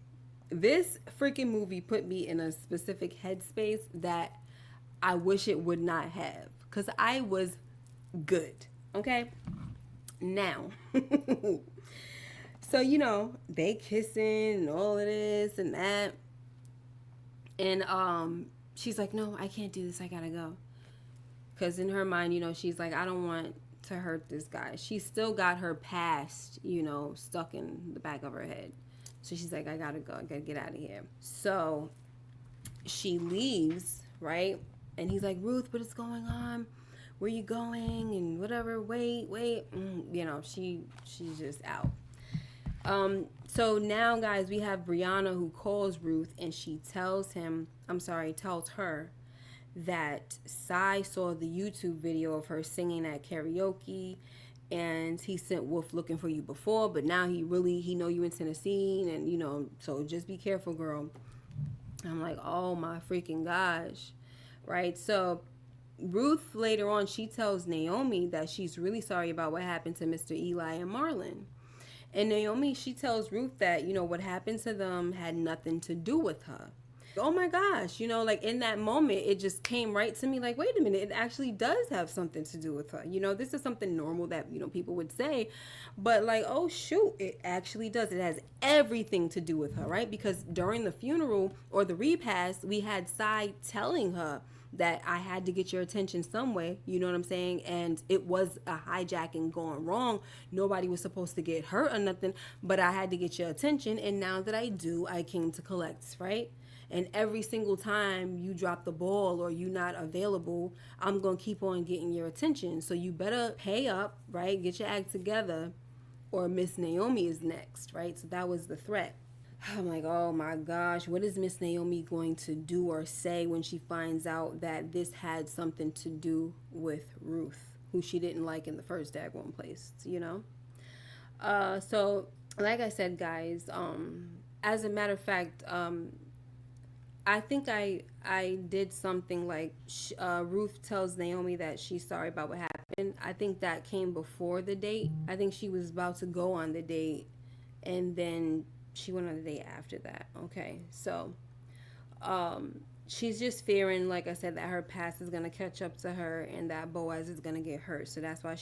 This freaking movie put me in a specific headspace that I wish it would not have, because I was good. Okay. Now, so they kissing and all of this and that, and she's like, no, I can't do this, I gotta go, because in her mind, she's like, I don't want to hurt this guy. She still got her past, stuck in the back of her head. So she's like, I gotta go. I gotta get out of here. So she leaves, right? And he's like, Ruth, what is going on? Where you going? And whatever. Wait. She's just out. So now, guys, we have Brianna who calls Ruth, and she tells her that Sai saw the YouTube video of her singing at karaoke, and he sent Wolf looking for you before, but now he know you in Tennessee, and so just be careful, girl. I'm like, oh my freaking gosh, right? So Ruth later on, she tells Naomi that she's really sorry about what happened to Mr. Eli and Marlon. And Naomi, she tells Ruth that, what happened to them had nothing to do with her. Oh my gosh, like in that moment, it just came right to me like, wait a minute, it actually does have something to do with her. This is something normal that, people would say, but like, oh shoot, it actually does. It has everything to do with her, right? Because during the funeral or the repast, we had Sai telling her that I had to get your attention some way, you know what I'm saying? And it was a hijacking going wrong. Nobody was supposed to get hurt or nothing, but I had to get your attention. And now that I do, I came to collect, right? And every single time you drop the ball or you not available, I'm going to keep on getting your attention. So you better pay up, right? Get your act together, or Miss Naomi is next, right? So that was the threat. I'm like, oh my gosh, what is Miss Naomi going to do or say when she finds out that this had something to do with Ruth, who she didn't like in the first daggone place, So like I said, guys, as a matter of fact, I think I did something like Ruth tells Naomi that she's sorry about what happened And I think that came before the date. I think she was about to go on the date, and then she went on the date after that. Okay, so she's just fearing, like I said, that her past is gonna catch up to her, and that Boaz is gonna get hurt. So that's why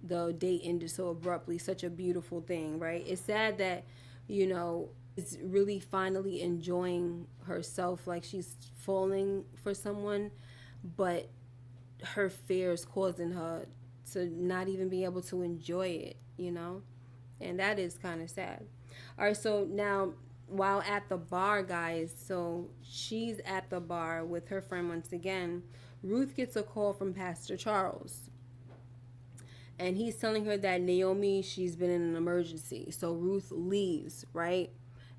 the date ended so abruptly. Such a beautiful thing, right? It's sad that, you know, is really finally enjoying herself, like she's falling for someone, but her fears causing her to not even be able to enjoy it, you know? And that is kind of sad. All right, so now while at the bar, guys, so she's at the bar with her friend once again. Ruth gets a call from Pastor Charles, and he's telling her that Naomi, she's been in an emergency. So Ruth leaves, right?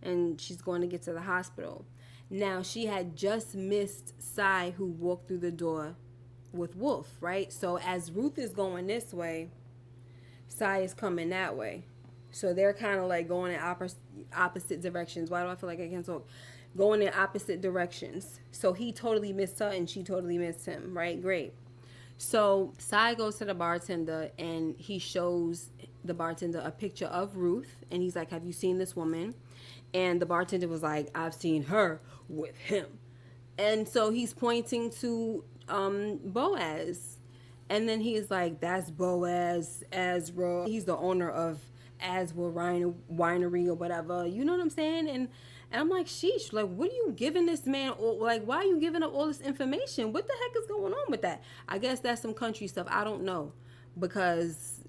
And she's going to get to the hospital. Now, she had just missed Sai, who walked through the door with Wolf, right? So as Ruth is going this way, Sai is coming that way. So they're kind of like going in opposite directions. Why do I feel like I can't talk? Going in opposite directions. So he totally missed her and she totally missed him, right? Great. So Sai goes to the bartender and he shows the bartender a picture of Ruth. And he's like, have you seen this woman? And the bartender was like, I've seen her with him. And so he's pointing to Boaz. And then he's like, that's Boaz, Azra. He's the owner of Azra Winery or whatever. You know what I'm saying? And I'm like, sheesh, like, what are you giving this man? Like, why are you giving up all this information? What the heck is going on with that? I guess that's some country stuff. I don't know. Because,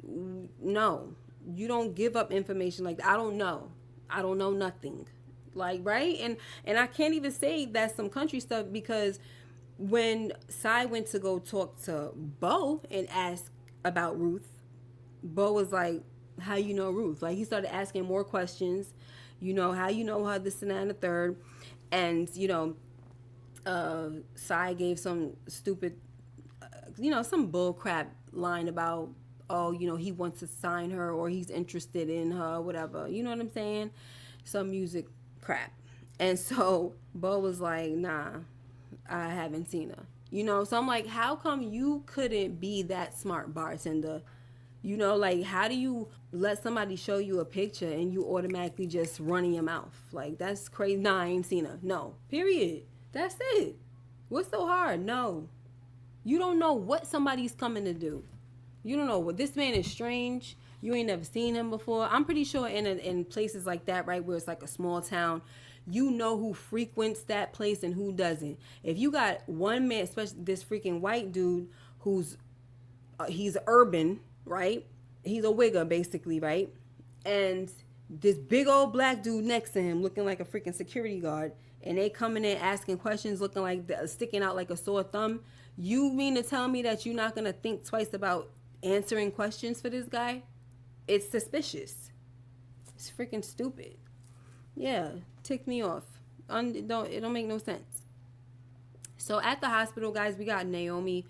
no, you don't give up information like that. I don't know. I don't know nothing. Like, right? And I can't even say that's some country stuff because when Sai went to go talk to Bo and ask about Ruth, Bo was like, how you know Ruth? Like, he started asking more questions. You know, how you know her, this and that and the third. And, you know, Sai gave some stupid, some bull crap line about, oh, you know, he wants to sign her or he's interested in her, whatever. You know what I'm saying? Some music crap. And so Bo was like, nah, I haven't seen her. You know, so I'm like, how come you couldn't be that smart, bartender? You know, like, how do you let somebody show you a picture and you automatically just run in your mouth? Like, that's crazy. Nah, I ain't seen her. No. Period. That's it. What's so hard? No. You don't know what somebody's coming to do. You don't know what this man is strange. You ain't never seen him before. I'm pretty sure in places like that, right, where it's like a small town, you know who frequents that place and who doesn't. If you got one man, especially this freaking white dude who's he's urban, right? He's a wigger basically, right? And this big old black dude next to him looking like a freaking security guard, and they coming in asking questions looking like sticking out like a sore thumb. You mean to tell me that you're not going to think twice about answering questions for this guy? It's suspicious. It's freaking stupid. Yeah, ticked me off. It don't make no sense. So at the hospital, guys, we got Naomi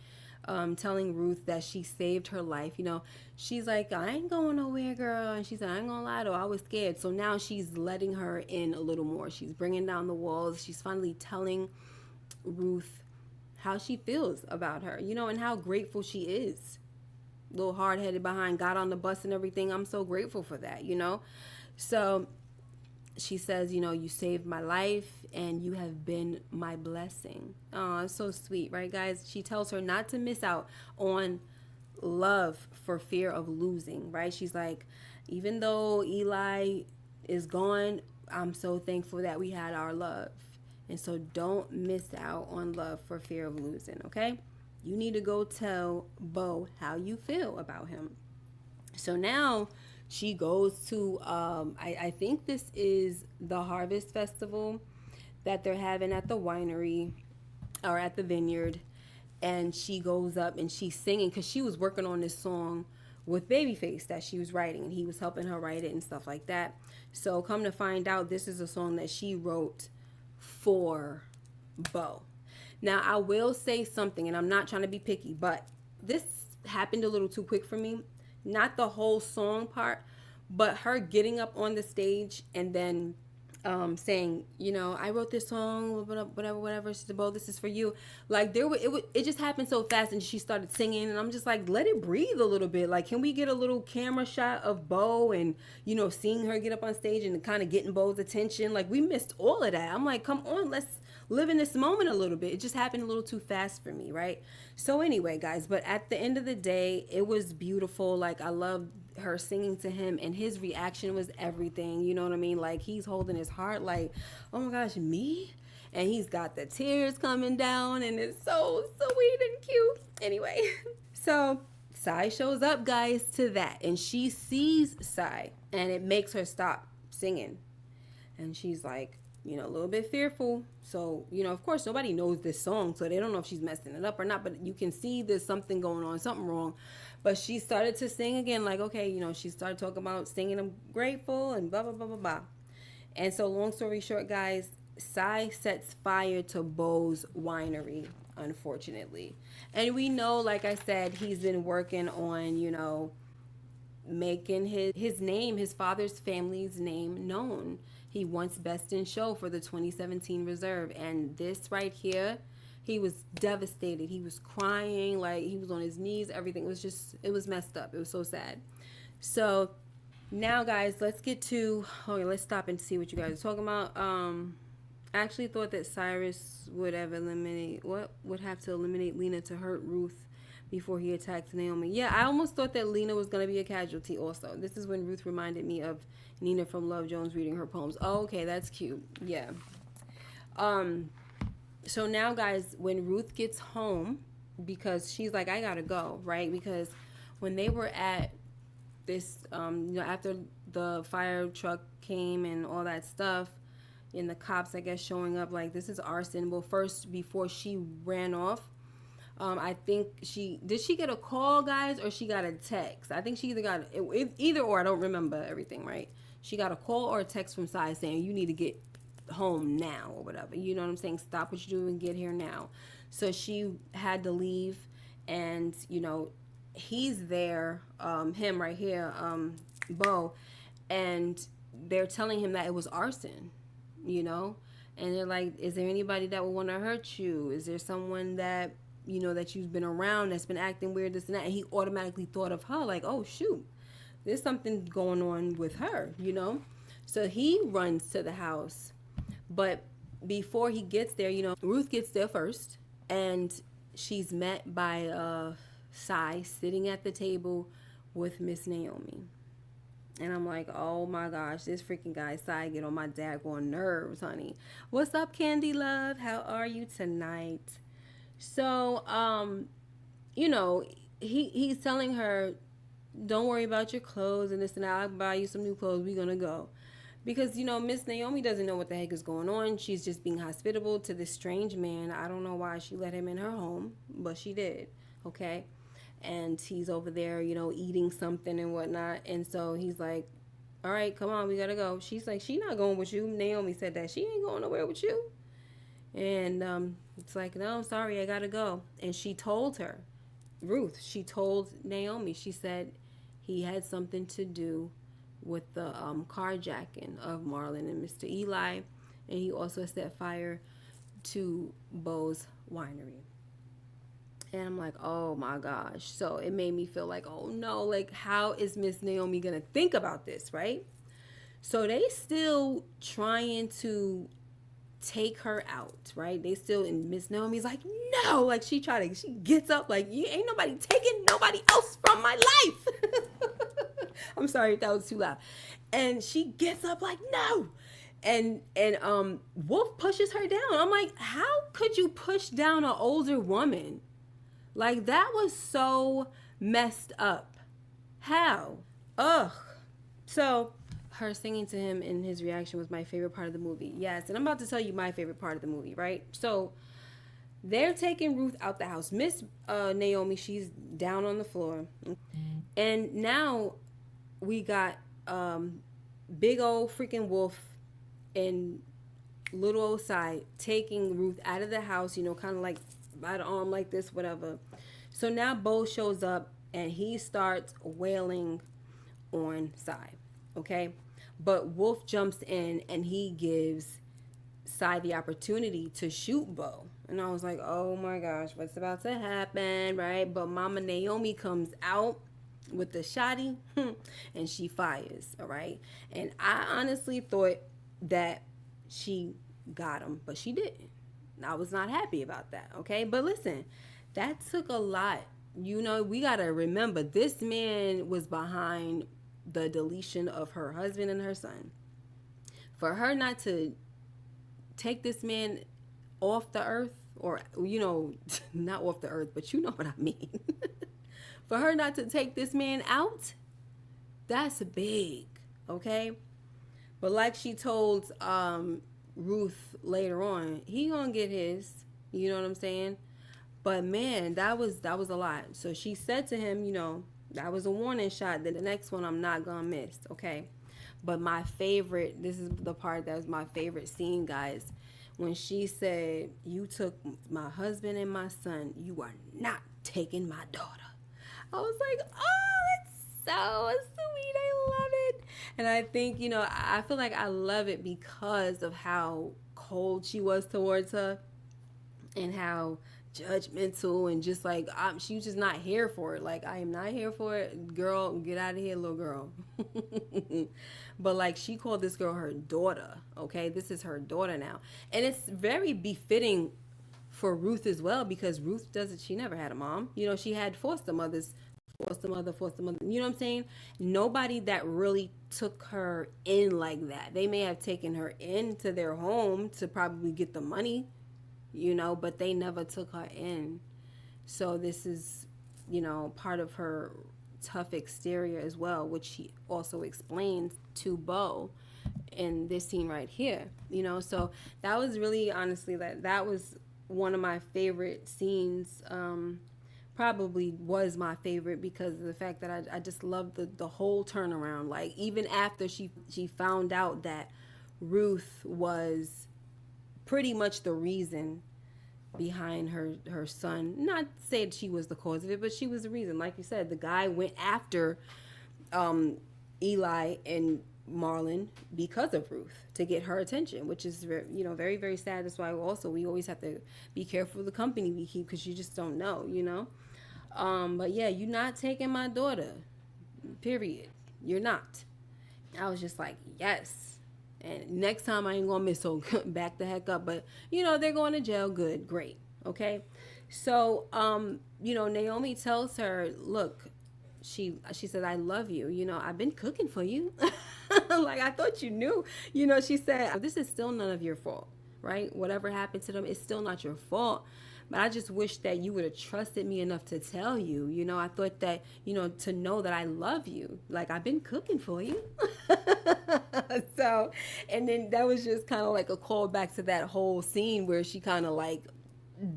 telling Ruth that she saved her life. You know, she's like, I ain't going nowhere, girl. And she's like, I ain't gonna lie, though, I was scared. So now she's letting her in a little more. She's bringing down the walls. She's finally telling Ruth how she feels about her, you know, and how grateful she is. A little hard-headed behind, got on the bus and everything. I'm so grateful for that, you know. So she says, you know, you saved my life and you have been my blessing. Oh, it's so sweet, right, guys? She tells her not to miss out on love for fear of losing, right? She's like, even though Eli is gone, I'm so thankful that we had our love. And so don't miss out on love for fear of losing, okay? You need to go tell Bo how you feel about him. So now she goes to, I think this is the Harvest Festival that they're having at the winery or at the vineyard. And she goes up and she's singing because she was working on this song with Babyface that she was writing. And he was helping her write it and stuff like that. So come to find out, this is a song that she wrote for Bo. Now, I will say something, and I'm not trying to be picky, but this happened a little too quick for me. Not the whole song part, but her getting up on the stage and then saying, I wrote this song, whatever. She said, "Bo, this is for you." Like it just happened so fast, and she started singing, and I'm just like, let it breathe a little bit. Like, can we get a little camera shot of Bo and seeing her get up on stage and kind of getting Bo's attention? Like, we missed all of that. I'm like, come on, let's live in this moment a little bit. It just happened a little too fast for me, right? So anyway, guys, but at the end of the day, it was beautiful. Like, I loved her singing to him, and his reaction was everything. You know what I mean? Like, he's holding his heart like, oh my gosh, me? And he's got the tears coming down, and it's so sweet and cute. Anyway, so Sai shows up, guys, to that, and she sees Sai, and it makes her stop singing. And she's like, a little bit fearful. So, of course, nobody knows this song, so they don't know if she's messing it up or not. But you can see there's something going on, something wrong. But she started to sing again, like, okay, she started talking about singing I'm grateful and blah, blah, blah, blah, blah. And so, long story short, guys, Sai sets fire to Bo's winery, unfortunately. And we know, like I said, he's been working on, making his name, his father's family's name known. He wants Best in Show for the 2017 reserve. And this right here, he was devastated. He was crying, like he was on his knees. Everything it was messed up. It was so sad. So now, guys, let's let's stop and see what you guys are talking about. I actually thought that Cyrus would have to eliminate Lena to hurt Ruth before he attacked Naomi. Yeah, I almost thought that Lena was going to be a casualty also. This is when Ruth reminded me of Nina from Love Jones reading her poems. Oh, okay, that's cute. Yeah. So now, guys, when Ruth gets home, because she's like, I gotta go, right? Because when they were at this, after the fire truck came and all that stuff, and the cops, I guess, showing up, like, this is arson. Well, first, before she ran off, I think did she get a call, guys, or she got a text? I think she either or. I don't remember everything, right? She got a call or a text from Sai saying, you need to get home now or whatever. You know what I'm saying? Stop what you're doing and get here now. So she had to leave, and, he's there, him right here, Bo, and they're telling him that it was arson, and they're like, is there anybody that would want to hurt you? Is there someone that that you've been around that's been acting weird, this and that? And he automatically thought of her, like, oh shoot, there's something going on with her, So he runs to the house. But before he gets there, Ruth gets there first, and she's met by Sai sitting at the table with Miss Naomi. And I'm like, oh my gosh, this freaking guy Sai get on my daggone nerves, honey. What's up, Candy Love? How are you tonight? So, he's telling her, don't worry about your clothes and this and that. I'll buy you some new clothes. We're going to go. Because, Miss Naomi doesn't know what the heck is going on. She's just being hospitable to this strange man. I don't know why she let him in her home, but she did. Okay. And he's over there, eating something and whatnot. And so he's like, all right, come on, we got to go. She's like, she not going with you. Naomi said that. She ain't going nowhere with you. And it's like, no, I'm sorry, I gotta go. And she told her, she told Naomi, she said he had something to do with the carjacking of Marlon and Mr. Eli. And he also set fire to Bo's winery. And I'm like, oh my gosh. So it made me feel like, oh no, like, how is Miss Naomi gonna think about this, right? So they still trying to take her out, right? They still, and Miss Naomi's like, no, like she gets up like, you ain't nobody taking nobody else from my life. I'm sorry if that was too loud. And she gets up like, no. And Wolf pushes her down. I'm like, how could you push down an older woman? Like, that was so messed up. How? Ugh. So her singing to him and his reaction was my favorite part of the movie. Yes, and I'm about to tell you my favorite part of the movie, right? So they're taking Ruth out the house. Miss Naomi, she's down on the floor. And now we got big old freaking Wolf and little old Sai taking Ruth out of the house, kind of like by the arm like this, whatever. So now Bo shows up and he starts wailing on Sai. Okay? But Wolf jumps in and he gives Sai the opportunity to shoot Bo. And I was like, oh my gosh, what's about to happen, right? But Mama Naomi comes out with the shotty and she fires, all right? And I honestly thought that she got him, but she didn't. I was not happy about that, okay? But listen, that took a lot. You know, we got to remember this man was behind the deletion of her husband and her son. For her not to take this man off the earth, or, you know, not off the earth, but you know what I mean. For her not to take this man out, that's big, okay? But like she told Ruth later on, he gonna get his, you know what I'm saying? But man, that was a lot. So she said to him, you know, that was a warning shot, that the next one I'm not gonna miss, okay? But my favorite, this is the part that was my favorite scene, guys, when she said, you took my husband and my son, you are not taking my daughter. I was like, oh, that's so sweet. I love it. And I think, you know, I feel like I love it because of how cold she was towards her and how judgmental and just like, she was just not here for it. Like, I am not here for it. Girl, get out of here, little girl. But like, she called this girl her daughter. Okay, this is her daughter now. And it's very befitting for Ruth as well, because Ruth doesn't, she never had a mom. You know, she had foster mothers, foster mother. You know what I'm saying? Nobody that really took her in like that. They may have taken her into their home to probably get the money, you know, but they never took her in. So this is, you know, part of her tough exterior as well, which she also explains to Bo in this scene right here, you know. So that was really, honestly, that was one of my favorite scenes. Probably was my favorite because of the fact that I just loved the whole turnaround. Like, even after she found out that Ruth was pretty much the reason behind her son, not say she was the cause of it, but she was the reason. Like you said, the guy went after Eli and Marlon because of Ruth, to get her attention, which is very, you know, very, very sad. That's why also we always have to be careful of the company we keep, because you just don't know, you know. But yeah, you're not taking my daughter, period. You're not. I was just like, yes. And next time I ain't gonna miss, so back the heck up. But you know, they're going to jail. Good, great, okay. So you know, Naomi tells her, look, she said, I love you. You know, I've been cooking for you. Like, I thought you knew. You know, she said, this is still none of your fault, right? Whatever happened to them, it's still not your fault. But I just wish that you would have trusted me enough to tell you. You know, I thought that, you know, to know that I love you. Like, I've been cooking for you. So, and then that was just kind of like a callback to that whole scene where she kind of like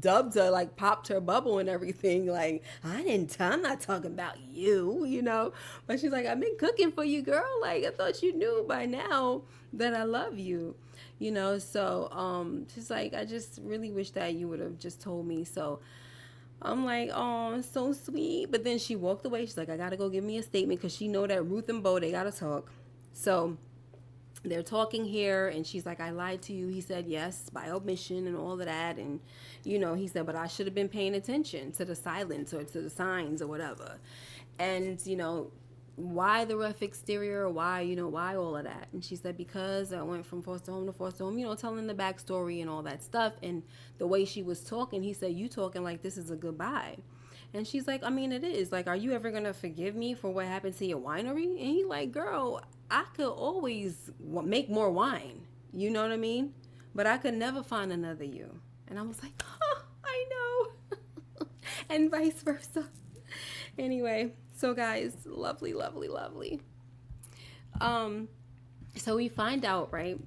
dubbed her, like popped her bubble and everything. Like, I'm not talking about you, you know. But she's like, I've been cooking for you, girl. Like, I thought you knew by now that I love you, you know. So she's like, I just really wish that you would have just told me. So I'm like, oh, so sweet. But then she walked away. She's like, I gotta go give me a statement, because she know that Ruth and Bo, they gotta talk. So they're talking here, and she's like, I lied to you. He said, yes, by omission and all of that. And, you know, he said, but I should have been paying attention to the silence or to the signs or whatever. And, you know, why the rough exterior? Why, you know, why all of that? And she said, because I went from foster home to foster home, you know, telling the backstory and all that stuff. And the way she was talking, he said, you talking like this is a goodbye. And she's like, I mean, it is. Like, are you ever going to forgive me for what happened to your winery? And he like, girl, I could always make more wine. You know what I mean? But I could never find another you. And I was like, oh, I know. And vice versa. Anyway, so guys, lovely, lovely, lovely. So we find out, right,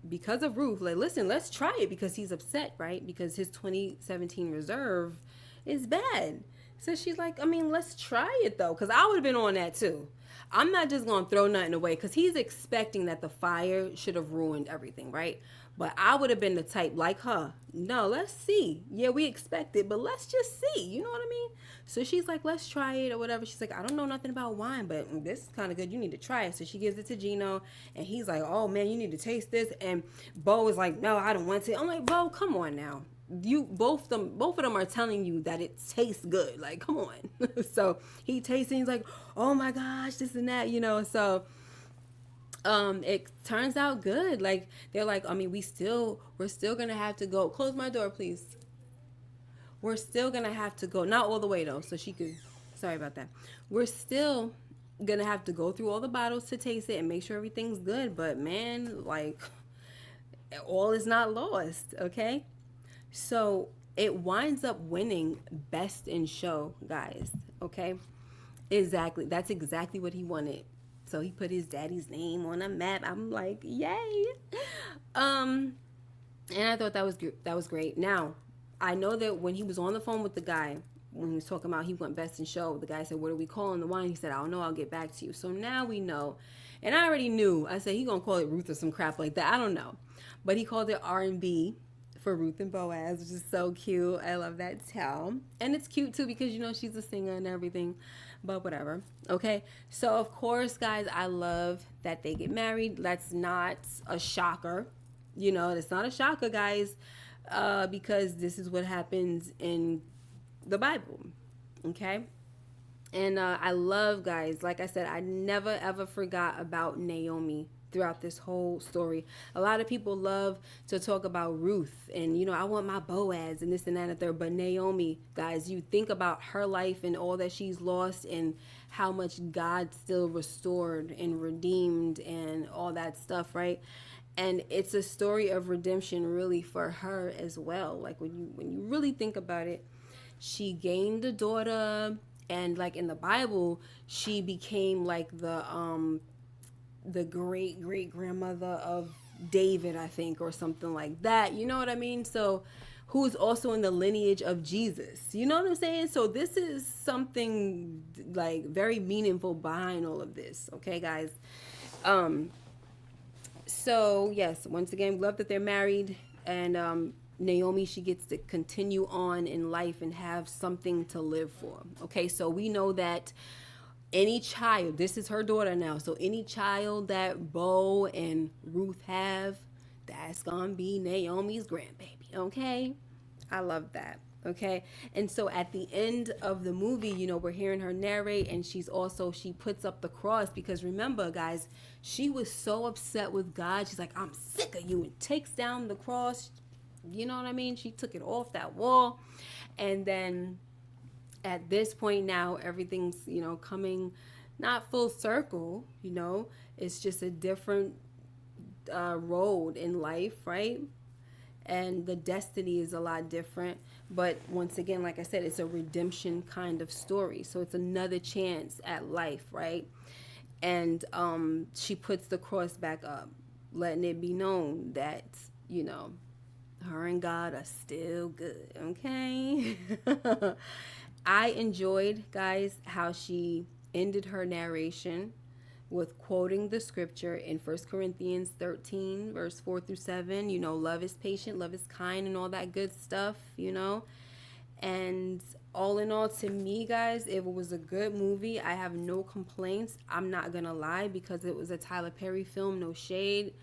because of Ruth, like, listen, let's try it, because he's upset, right? Because his 2017 reserve is bad. So she's like, I mean, let's try it though, because I would have been on that too. I'm not just going to throw nothing away, because he's expecting that the fire should have ruined everything, right? But I would have been the type like her. No, let's see. Yeah, we expect it, but let's just see. You know what I mean? So she's like, let's try it or whatever. She's like, I don't know nothing about wine, but this is kind of good. You need to try it. So she gives it to Gino, and he's like, oh man, you need to taste this. And Bo is like, no, I don't want to. I'm like, Bo, come on now. You both of them are telling you that it tastes good. Like, come on. So he tastes it. He's like, oh my gosh, this and that. So it turns out good. Like they're like, I mean, we're still gonna have to go. Close my door, please. We're still gonna have to go, not all the way though, so she could. Sorry about that. We're still gonna have to go through all the bottles to taste it and make sure everything's good. But man, like, all is not lost. Okay, so it winds up winning Best in Show, guys. Okay, exactly. That's exactly what he wanted. So he put his daddy's name on a map. I'm like, yay. And I thought that was great. Now, I know that when he was on the phone with the guy, when he was talking about he went Best in Show, the guy said, what are we calling the wine? He said, I don't know, I'll get back to you. So now we know. And I already knew. I said he gonna call it Ruth or some crap like that. I don't know. But he called it R&B for Ruth and Boaz, which is so cute. I love that towel. And it's cute too because she's a singer and everything. But whatever. Okay. So of course, guys, I love that they get married. That's not a shocker. It's not a shocker, guys, because this is what happens in the Bible. Okay. And I love, guys, like I said, I never ever forgot about Naomi throughout this whole story. A lot of people love to talk about Ruth and, I want my Boaz and this and that and the third. But Naomi, guys, you think about her life and all that she's lost and how much God still restored and redeemed and all that stuff, right? And it's a story of redemption really for her as well. Like when you really think about it, she gained a daughter, and like in the Bible, she became like the great great grandmother of David, I think, or something like that. You know what I mean? So who's also in the lineage of Jesus. You know what I'm saying? So this is something like very meaningful behind all of this. Okay, guys. So yes, once again, love that they're married, and Naomi, she gets to continue on in life and have something to live for. Okay, so we know that any child, this is her daughter now, so any child that Bo and Ruth have, that's gonna be Naomi's grandbaby. Okay, I love that. Okay, and so at the end of the movie, we're hearing her narrate, and she puts up the cross because remember, guys, she was so upset with God. She's like, I'm sick of you, and takes down the cross. You know what I mean? She took it off that wall, and then at this point now, everything's coming not full circle. It's just a different road in life, right? And the destiny is a lot different. But once again, like I said, it's a redemption kind of story. So it's another chance at life, right? And she puts the cross back up, letting it be known that, her and God are still good, okay? I enjoyed, guys, how she ended her narration with quoting the scripture in 1 Corinthians 13, verse 4 through 7. Love is patient, love is kind, and all that good stuff, And all in all, to me, guys, it was a good movie. I have no complaints. I'm not going to lie, because it was a Tyler Perry film, no shade.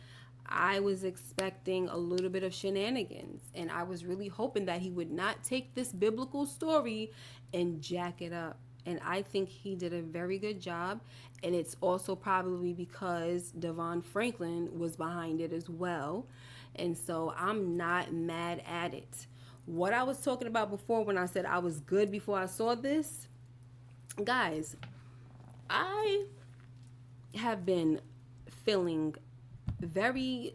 I was expecting a little bit of shenanigans, and I was really hoping that he would not take this biblical story and jack it up. And I think he did a very good job, and it's also probably because Devon Franklin was behind it as well, and so I'm not mad at it. What I was talking about before when I said I was good before I saw this, guys, I have been feeling very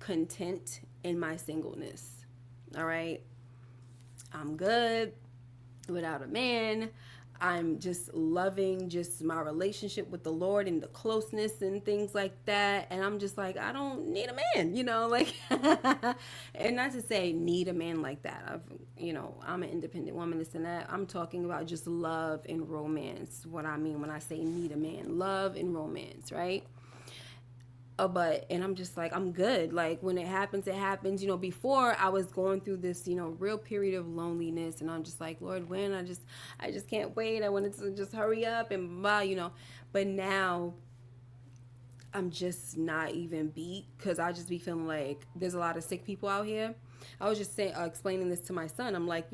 content in my singleness. All right, I'm good without a man. I'm just loving just my relationship with the Lord and the closeness and things like that. And I'm just like, I don't need a man, and not to say need a man like that. I'm an independent woman, this and that. I'm talking about just love and romance. What I mean when I say need a man, love and romance, right? And I'm just like, I'm good. Like, when it happens, it happens. Before I was going through this, real period of loneliness, and I'm just like, Lord, when? I just can't wait. I wanted to just hurry up and blah. But now I'm just not even beat, because I just be feeling like there's a lot of sick people out here. I was just saying, explaining this to my son. I'm like,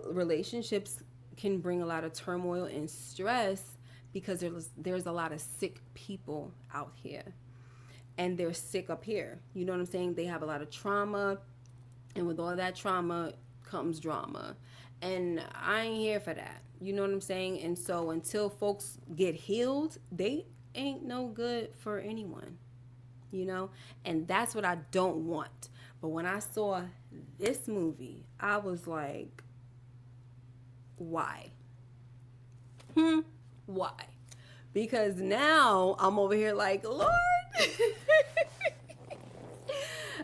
relationships can bring a lot of turmoil and stress because there's a lot of sick people out here, and they're sick up here. You know what I'm saying? They have a lot of trauma, and with all that trauma comes drama, and I ain't here for that. You know what I'm saying? And so until folks get healed, they ain't no good for anyone. And that's what I don't want. But when I saw this movie, I was like, why? Why? Because now I'm over here like, Lord,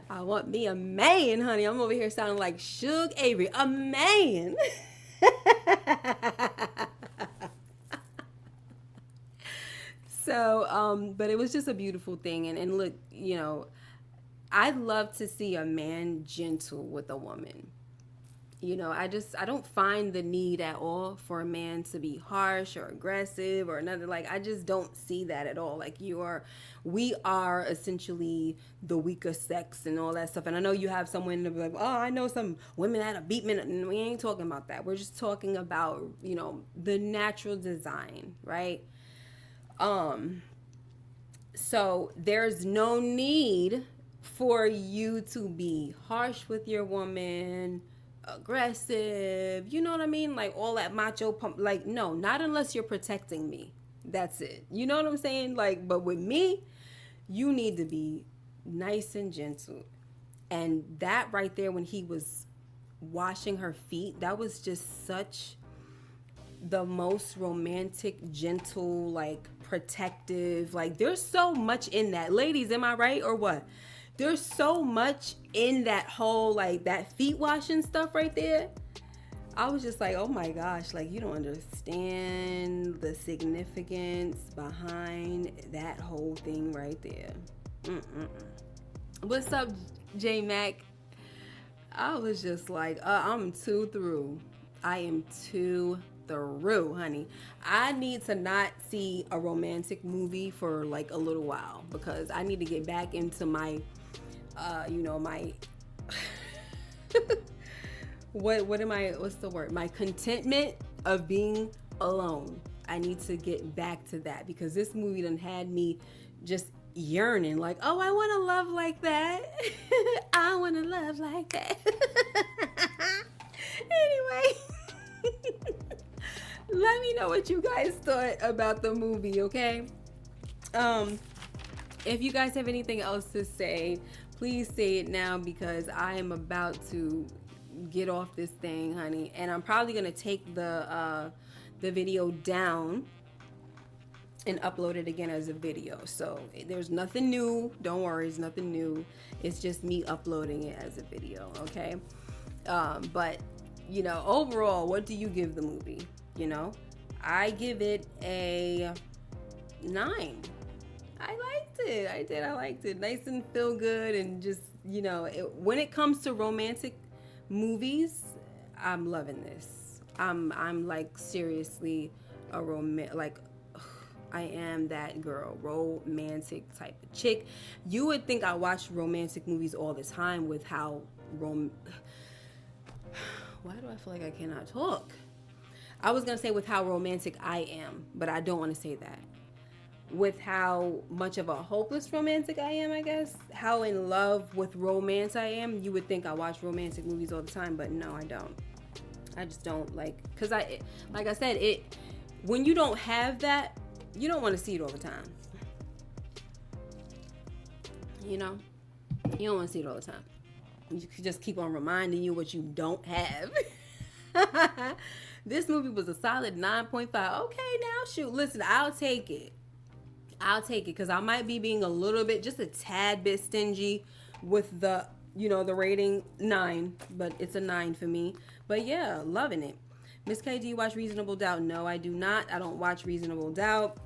I want me a man, honey. I'm over here sounding like Suge Avery, a man. So, but it was just a beautiful thing. And look, I'd love to see a man gentle with a woman. I don't find the need at all for a man to be harsh or aggressive or another. Like, I just don't see that at all. Like, we are essentially the weaker sex and all that stuff. And I know you have some women that be like, oh, I know some women that are beat men. And we ain't talking about that. We're just talking about, the natural design, right? So there's no need for you to be harsh with your woman, aggressive, you know what I mean? Like, all that macho pump. Like, no, not unless you're protecting me. That's it. You know what I'm saying? Like, but with me, you need to be nice and gentle. And that right there, when he was washing her feet, that was just such the most romantic, gentle, like, protective. Like, there's so much in that. Ladies, am I right or what? There's so much in that whole, like, that feet washing stuff right there. I was just like, oh my gosh, like, you don't understand the significance behind that whole thing right there. What's up, J Mac? I was just like, I'm too through. I am too through, honey. I need to not see a romantic movie for like a little while, because I need to get back into my my what's the word? My contentment of being alone. I need to get back to that, because this movie done had me just yearning, like, oh, I want to love like that. I want to love like that. Anyway, let me know what you guys thought about the movie, okay? If you guys have anything else to say, please say it now, because I am about to get off this thing, honey. And I'm probably going to take the video down and upload it again as a video. So there's nothing new. Don't worry, it's nothing new. It's just me uploading it as a video, okay? But, overall, what do you give the movie? I give it a 9. I liked it. I liked it. Nice and feel good, and just, when it comes to romantic movies, I'm loving this. I'm like, seriously a I am that girl, romantic type of chick. You would think I watch romantic movies all the time with how why do I feel like I cannot talk? I was going to say with how romantic I am, but I don't want to say that. With how much of a hopeless romantic I am, I guess. How in love with romance I am. You would think I watch romantic movies all the time, but no, I don't. I just don't, because like I said, when you don't have that, you don't want to see it all the time. You don't want to see it all the time. You could just keep on reminding you what you don't have. This movie was a solid 9.5. Okay, now shoot. Listen, I'll take it, because I might be being a little bit, just a tad bit stingy with the rating 9, but it's a 9 for me. But yeah, loving it. Miss K, do you watch Reasonable Doubt? No, I do not. I don't watch Reasonable Doubt.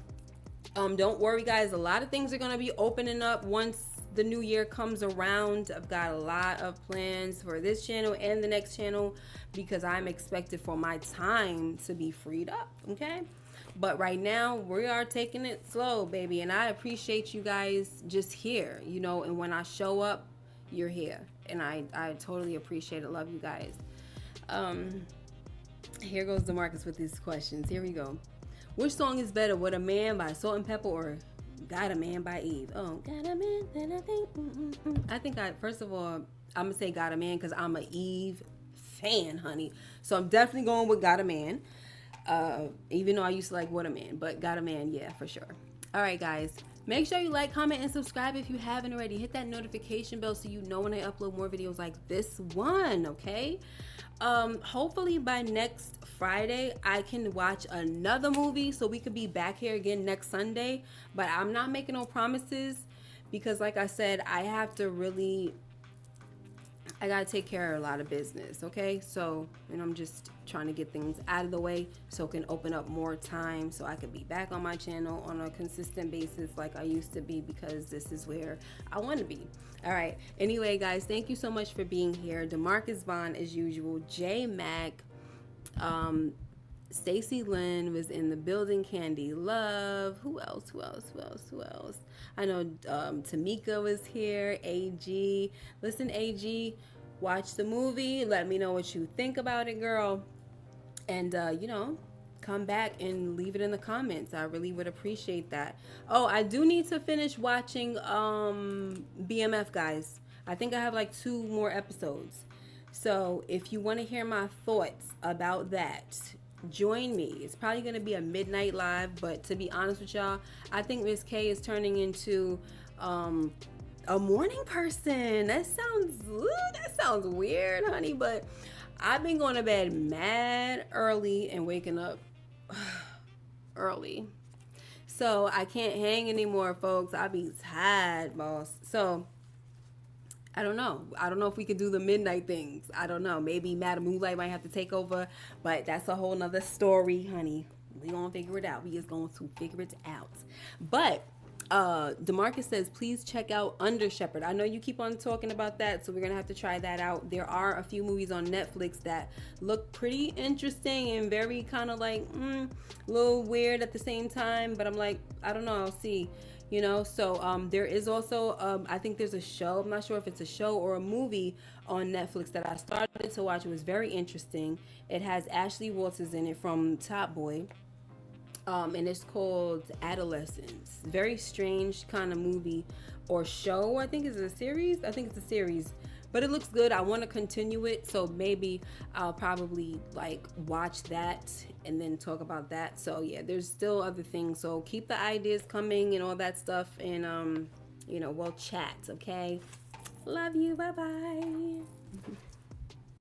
Don't worry, guys. A lot of things are going to be opening up once the new year comes around. I've got a lot of plans for this channel and the next channel because I'm expected for my time to be freed up. Okay. But right now, we are taking it slow, baby. And I appreciate you guys just here, you know. And when I show up, you're here. And I totally appreciate it. Love you guys. Here goes DeMarcus with these questions. Here we go. Which song is better, What a Man by Salt and Pepper or Got a Man by Eve? Oh, got a man, then I think. I think first of all, I'm going to say Got a Man because I'm an Eve fan, honey. So I'm definitely going with Got a Man. Even though I used to like What a Man, but Got a Man, yeah, for sure. All right, guys. Make sure you like, comment, and subscribe if you haven't already. Hit that notification bell so you know when I upload more videos like this one, okay? Hopefully by next Friday, I can watch another movie so we could be back here again next Sunday. But I'm not making no promises because, like I said, I gotta take care of a lot of business, okay? So, and I'm just trying to get things out of the way so it can open up more time so I can be back on my channel on a consistent basis like I used to be because this is where I want to be. All right. Anyway, guys, thank you so much for being here. DeMarcus Vaughn, as usual. J Mac, Stacy Lynn was in the building. Candy Love. Who else? I know Tamika was here. AG. Listen, AG, watch the movie. Let me know what you think about it, girl. And, you know, come back and leave it in the comments. I really would appreciate that. Oh, I do need to finish watching BMF, guys. I think I have like 2 more episodes. So if you want to hear my thoughts about that, join me. It's probably going to be a midnight live, but to be honest with y'all, I think Miss K is turning into a morning person. That sounds weird, honey, but I've been going to bed mad early and waking up early. So I can't hang anymore, folks. I be tired, boss. So I don't know. I don't know if we could do the midnight things. I don't know. Maybe Madam Moonlight might have to take over, but that's a whole nother story, honey. We gonna figure it out. We just going to figure it out. But DeMarcus says, please check out Under Shepherd. I know you keep on talking about that, so we're gonna have to try that out. There are a few movies on Netflix that look pretty interesting and very kind of like a little weird at the same time, but I'm like, I don't know, I'll see, you know. So there is also I think there's a show, I'm not sure if it's a show or a movie on Netflix that I started to watch. It was very interesting. It has Ashley Walters in it from Top Boy. And it's called Adolescence. Very strange kind of movie or show. I think it's a series. But it looks good. I want to continue it, so maybe I'll probably like watch that and then talk about that. So yeah, there's still other things. So keep the ideas coming and all that stuff, and you know, we'll chat. Okay. Love you. Bye bye.